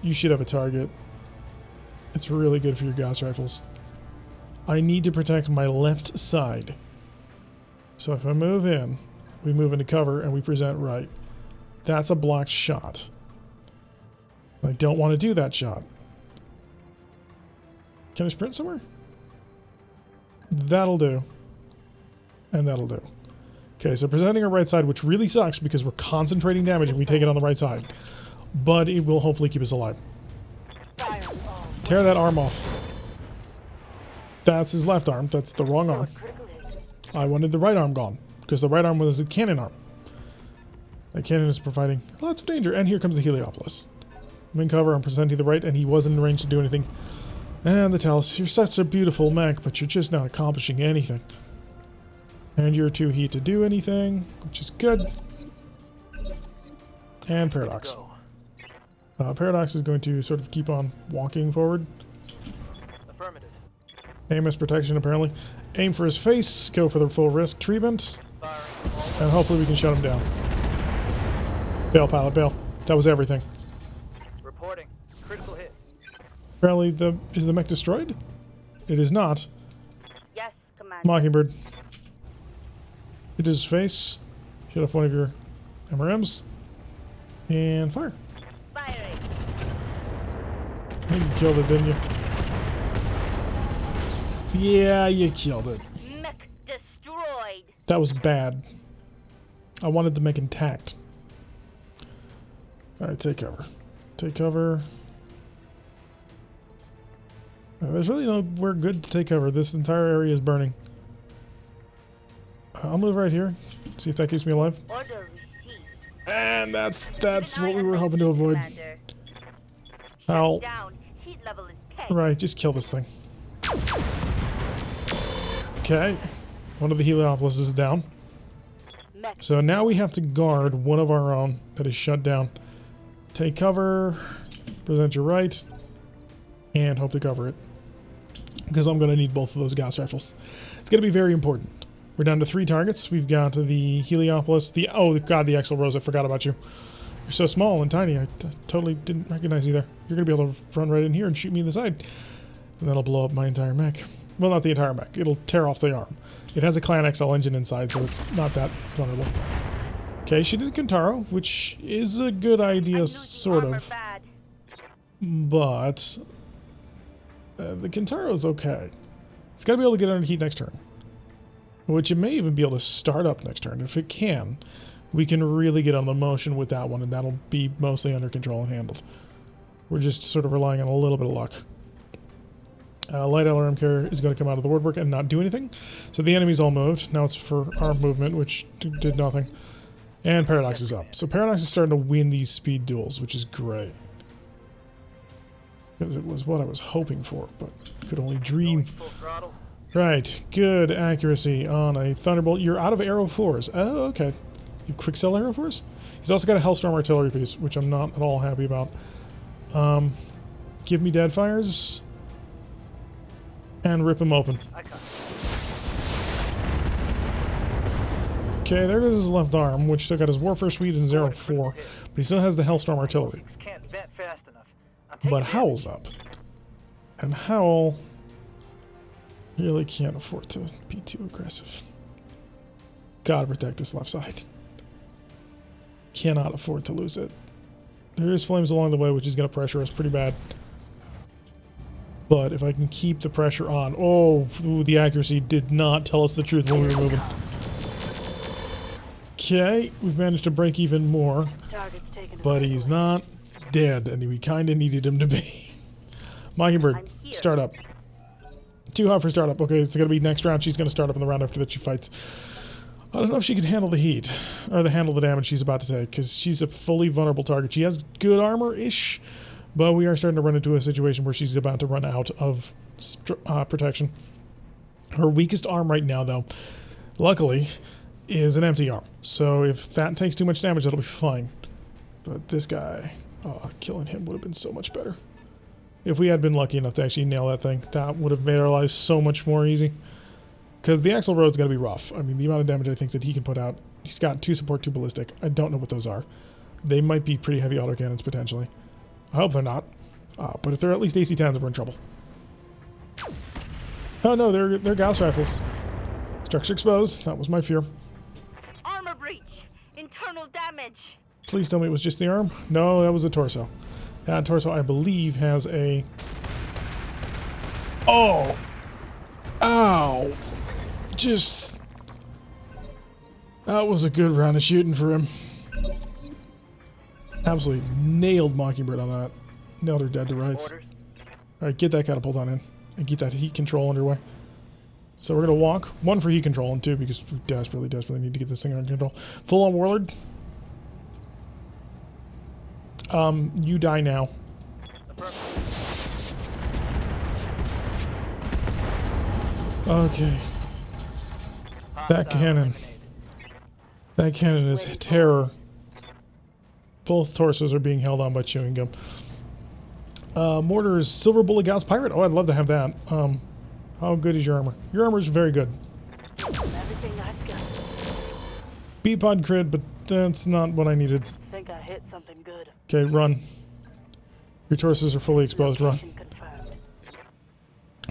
you should have a target. It's really good for your gas rifles. I need to protect my left side. So if I move in, we move into cover and we present right. That's a blocked shot. I don't want to do that shot. Can I sprint somewhere? That'll do. And that'll do. Okay, so presenting our right side, which really sucks because we're concentrating damage if we take it on the right side. But it will hopefully keep us alive. Tear that arm off. That's his left arm. That's the wrong arm. I wanted the right arm gone because the right arm was a cannon arm. That cannon is providing lots of danger. And here comes the Heliopolis. I'm in cover. I'm presenting the right, and he wasn't in range to do anything. And the Talus, you're such a beautiful mech, but you're just not accomplishing anything. And you're too heat to do anything, which is good. And Paradox. Paradox is going to sort of keep on walking forward. Affirmative. AMS protection, apparently. Aim for his face, go for the full risk treatment. And hopefully we can shut him down. Bail, pilot, bail. That was everything. Reporting. Critical hit. Apparently, is the mech destroyed? It is not. Yes, Commander. Mockingbird. Hit his face. Shut off one of your MRMs. And fire. Firing. I think you killed it, didn't you? Yeah, you killed it. Mech destroyed. That was bad. I wanted the mech intact. Alright, take cover. Take cover. There's really nowhere good to take cover. This entire area is burning. I'll move right here. See if that keeps me alive. Order received. And that's what we were hoping to avoid. Commander. Howl. Down. Heat level is 10. Right, just kill this thing. Okay. One of the Heliopolis is down. Mech. So now we have to guard one of our own that is shut down. Take cover. Present your right. And hope to cover it. Because I'm going to need both of those gas rifles. It's going to be very important. We're down to 3 targets. We've got the Heliopolis. Oh god, the Exo Rose. I forgot about you. You're so small and tiny. I totally didn't recognize you there. You're going to be able to run right in here and shoot me in the side. And that'll blow up my entire mech. Well, not the entire mech. It'll tear off the arm. It has a Clan XL engine inside, so it's not that vulnerable. Okay, she did the Kintaro, which is a good idea, sort of. Bad. But the Kintaro is okay. It's got to be able to get under heat next turn. Which it may even be able to start up next turn. If it can, we can really get on the motion with that one, and that'll be mostly under control and handled. We're just sort of relying on a little bit of luck. Light LRM carrier is going to come out of the woodwork and not do anything. So the enemy's all moved. Now it's for our movement, which did nothing. And Paradox is up. So Paradox is starting to win these speed duels, which is great. Because it was what I was hoping for, but could only dream. Full throttle. Right, good accuracy on a Thunderbolt. You're out of arrow 4s. Oh, okay. You quick sell arrow 4s? He's also got a Hellstorm artillery piece, which I'm not at all happy about. Give me dead fires. And rip him open. I got it. Okay, there goes his left arm, which took out his Warfare Suite and 0-4. But he still has the Hellstorm Artillery. Can't vent fast enough. I'm taking But damage. Howl's up. And Howl really can't afford to be too aggressive. Gotta protect this left side. Cannot afford to lose it. There is flames along the way, which is going to pressure us pretty bad. But if I can keep the pressure on... Oh, ooh, the accuracy did not tell us the truth when we were moving. Okay, we've managed to break even more. Target's taken But he's not dead, and we kind of needed him to be. Mockingbird, start up. Too hot for startup. Okay, it's going to be next round. She's going to start up in the round after that she fights. I don't know if she can handle the heat, or handle the damage she's about to take, because she's a fully vulnerable target. She has good armor-ish, but we are starting to run into a situation where she's about to run out of protection. Her weakest arm right now, though, luckily, is an empty arm. So if that takes too much damage, that'll be fine. But this guy, killing him would have been so much better. If we had been lucky enough to actually nail that thing, that would have made our lives so much more easy. Because the Axle Road's going to be rough. I mean, the amount of damage I think that he can put out, he's got 2 support, 2 ballistic. I don't know what those are. They might be pretty heavy autocannons, potentially. I hope they're not. But if they're at least AC-10s, we're in trouble. Oh no, they're Gauss rifles. Structure exposed. That was my fear. Armor breach. Internal damage. Please tell me it was just the arm. No, that was the torso. That torso, I believe, has a... Oh! Ow! Just... That was a good round of shooting for him. Absolutely nailed Mockingbird on that. Nailed her dead to rights. Alright, get that catapult on in. And get that heat control underway. So we're going to walk. 1 for heat control and 2 because we desperately need to get this thing under control. Full on Warlord. You die now. Okay. That cannon. That cannon is terror. Both torsos are being held on by chewing gum. Mortar is Silver Bullet Gauss Pirate. Oh, I'd love to have that. How good is your armor? Your armor is very good. Everything I've got. B-pod crit, but that's not what I needed. Think I hit something good. Okay, run. Your torsos are fully exposed. Run. Location confirmed.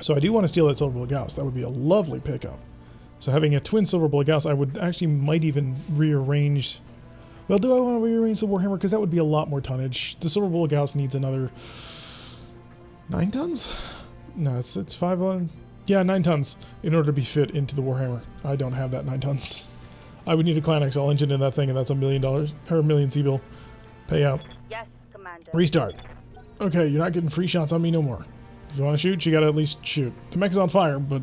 So I do want to steal that Silver Bullet Gauss. That would be a lovely pickup. So having a twin Silver Bullet Gauss, I would actually might even rearrange. Well, do I want to rearrange the Warhammer? Because that would be a lot more tonnage. The Silver Bullet Gauss needs another 9 tons? No, it's 5. Yeah, 9 tons in order to be fit into the Warhammer. I don't have that 9 tons. I would need a Clan XL engine in that thing, and that's $1 million or $1 million C-bill payout. Yes, Commander. Restart. Okay, you're not getting free shots on me no more. If you want to shoot, you gotta at least shoot. The mech is on fire, but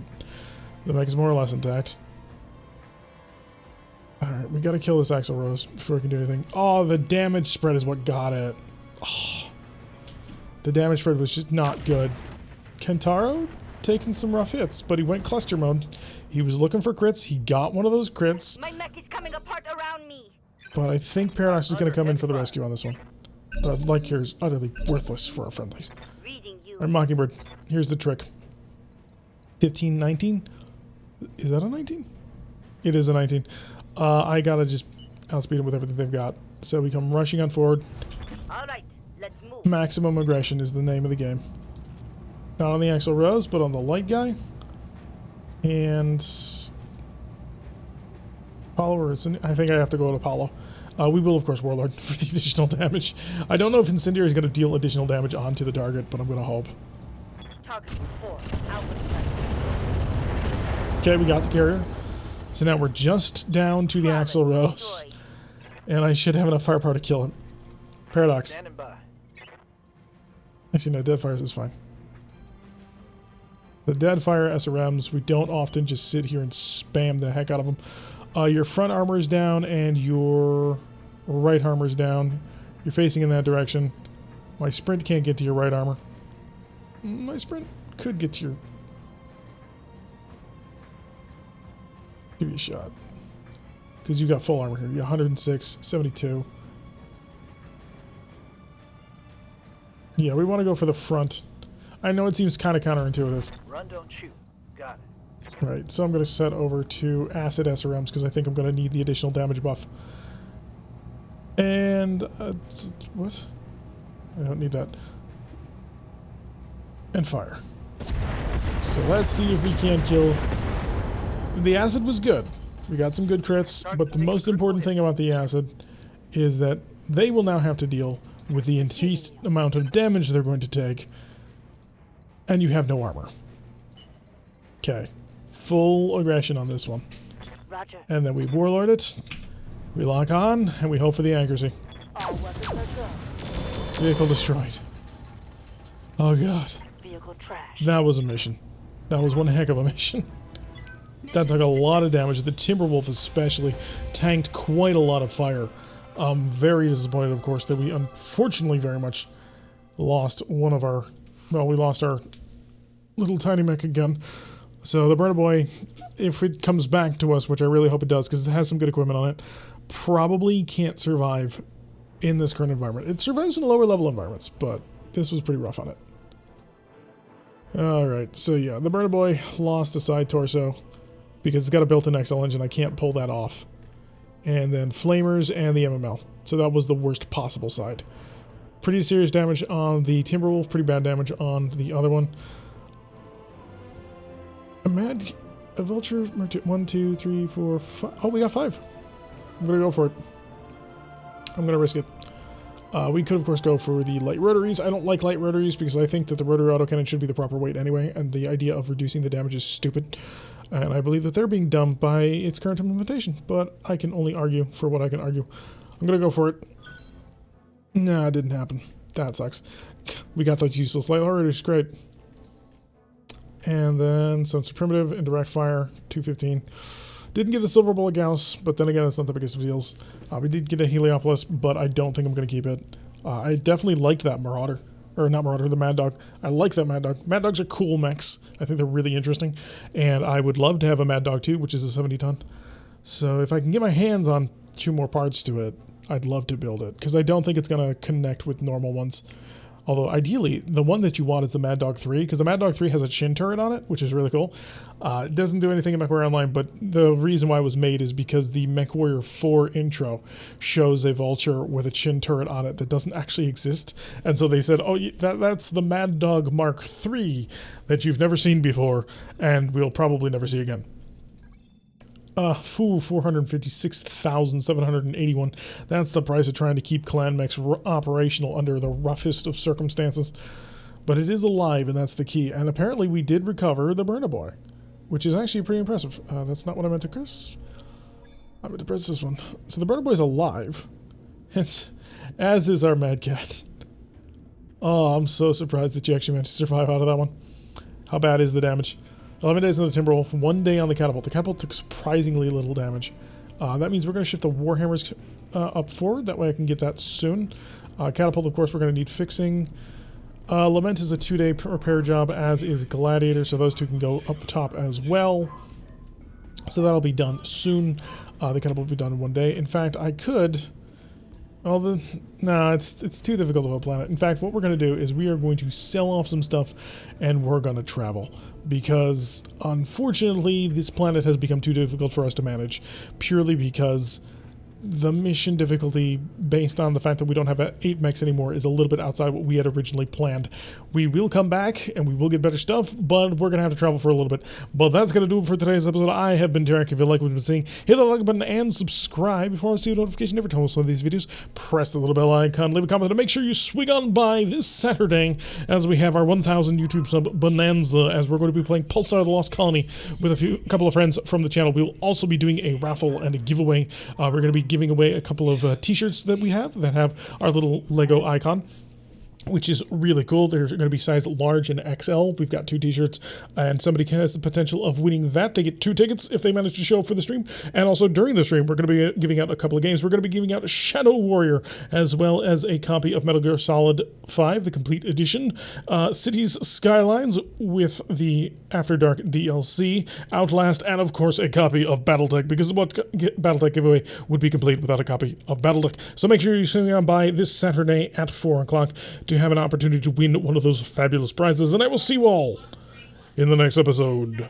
the mech is more or less intact. Alright, we gotta kill this Axle Rose before we can do anything. Oh, the damage spread is what got it. Oh, the damage spread was just not good. Kentaro taking some rough hits, but he went cluster mode. He was looking for crits. He got one of those crits. My mech is coming apart around me. But I think Paradox is going to come in for the rescue on this one. Like here is utterly worthless for our friendlies. Reading you. Alright, Mockingbird. Here's the trick. 15, 19? Is that a 19? It is a 19. I gotta just outspeed them with everything they've got. So we come rushing on forward. Alright, let's move. Maximum aggression is the name of the game. Not on the Axle Rose, but on the light guy. And Apollo, or I think I have to go to Apollo. We will, of course, Warlord for the additional damage. I don't know if Incendiary is going to deal additional damage onto the target, but I'm going to hope. Targeting 4. Outward sight. Okay, we got the carrier. So now we're just down to the Axle Rose. Destroyed. And I should have enough firepower to kill him. Paradox. Standing by. Actually, no, Deadfires is fine. The Deadfire SRMs, we don't often just sit here and spam the heck out of them. Your front armor is down and your right armor is down. You're facing in that direction. My sprint can't get to your right armor. My sprint could get to your... Give you a shot. Because you got full armor here. You got 106, 72. Yeah, we want to go for the front. I know it seems kind of counterintuitive. Run, don't shoot. Got it. Right, so I'm going to set over to acid SRMs because I think I'm going to need the additional damage buff. And, what? I don't need that. And fire. So let's see if we can kill. The acid was good. We got some good crits, but the most important thing about the acid is that they will now have to deal with the increased amount of damage they're going to take, and you have no armor. Okay. Full aggression on this one. Roger. And then we warlord it, we lock on, and we hope for the accuracy. All weapons are good. Vehicle destroyed. Oh god. Vehicle trash. That was a mission. That was one heck of a mission. That took a lot of damage. The Timberwolf especially tanked quite a lot of fire. I'm very disappointed, of course, that we unfortunately very much lost one of our... Well, we lost our little tiny mecha gun. So the Burner Boy, if it comes back to us, which I really hope it does, because it has some good equipment on it, probably can't survive in this current environment. It survives in lower level environments, but this was pretty rough on it. Alright, so yeah, the Burner Boy lost a side torso because it's got a built-in XL engine. I can't pull that off. And then Flamers and the MML. So that was the worst possible side. Pretty serious damage on the Timberwolf, pretty bad damage on the other one. A Vulture, 1, 2, 3, 4, 5. Oh, we got 5. I'm gonna go for it. I'm gonna risk it. We could, of course, go for the light rotaries. I don't like light rotaries because I think that the rotary autocannon should be the proper weight anyway, and the idea of reducing the damage is stupid. And I believe that they're being dumb by its current implementation, but I can only argue for what I can argue. I'm gonna go for it. Nah, it didn't happen. That sucks. We got those useless light rotaries, great. And then Sensor Primitive, Indirect Fire, 215. Didn't get the Silver Bullet Gauss, but then again, it's not the biggest of deals. We did get a Heliopolis, but I don't think I'm going to keep it. I definitely liked that Marauder. Or not Marauder, the Mad Dog. I like that Mad Dog. Mad Dogs are cool mechs. I think they're really interesting. And I would love to have a Mad Dog too, which is a 70-ton. So if I can get my hands on 2 more parts to it, I'd love to build it. Because I don't think it's going to connect with normal ones. Although, ideally, the one that you want is the Mad Dog 3, because the Mad Dog 3 has a chin turret on it, which is really cool. It doesn't do anything in MechWarrior Online, but the reason why it was made is because the MechWarrior 4 intro shows a vulture with a chin turret on it that doesn't actually exist. And so they said, oh, that's the Mad Dog Mark 3 that you've never seen before, and we'll probably never see again. 456,781. That's the price of trying to keep clan mechs operational under the roughest of circumstances. But it is alive, and that's the key. And apparently we did recover the Burner Boy, which is actually pretty impressive. That's not what I meant to press. I meant to press this one. So the Burner Boy's alive. It's, as is our Mad Cat. Oh, I'm so surprised that you actually managed to survive out of that one. How bad is the damage? 11 days on the Timberwolf, 1 day on the Catapult. The Catapult took surprisingly little damage. That means we're going to shift the Warhammers up forward. That way I can get that soon. Catapult, of course, we're going to need fixing. Lament is a 2-day repair job, as is Gladiator, so those two can go up top as well. So that'll be done soon. The Catapult will be done in 1 day. In fact, I could... Nah, it's too difficult of a planet. In fact, what we're going to do is we are going to sell off some stuff and we're going to travel. Because, unfortunately, this planet has become too difficult for us to manage. Purely because the mission difficulty, based on the fact that we don't have 8 mechs anymore, is a little bit outside what we had originally planned. We will come back, and we will get better stuff, but we're going to have to travel for a little bit. But that's going to do it for today's episode. I have been Derek. If you like what we've been seeing, hit the like button and subscribe. Before I see a notification every time I post one of these videos, press the little bell icon, leave a comment, and make sure you swing on by this Saturday as we have our 1,000 YouTube sub bonanza, as we're going to be playing Pulsar the Lost Colony with a couple of friends from the channel. We will also be doing a raffle and a giveaway. We're going to be giving away a couple of t-shirts that we have that have our little Lego icon, which is really cool. They're going to be size large and XL. We've got 2 t-shirts, and somebody has the potential of winning that. They get 2 tickets if they manage to show up for the stream. And also during the stream, we're going to be giving out a couple of games. We're going to be giving out Shadow Warrior, as well as a copy of Metal Gear Solid 5, the complete edition, Cities Skylines with the After Dark DLC, Outlast, and of course a copy of BattleTech, because what BattleTech giveaway would be complete without a copy of BattleTech. So make sure you swing on by this Saturday at 4 o'clock to have an opportunity to win one of those fabulous prizes, and I will see you all in the next episode.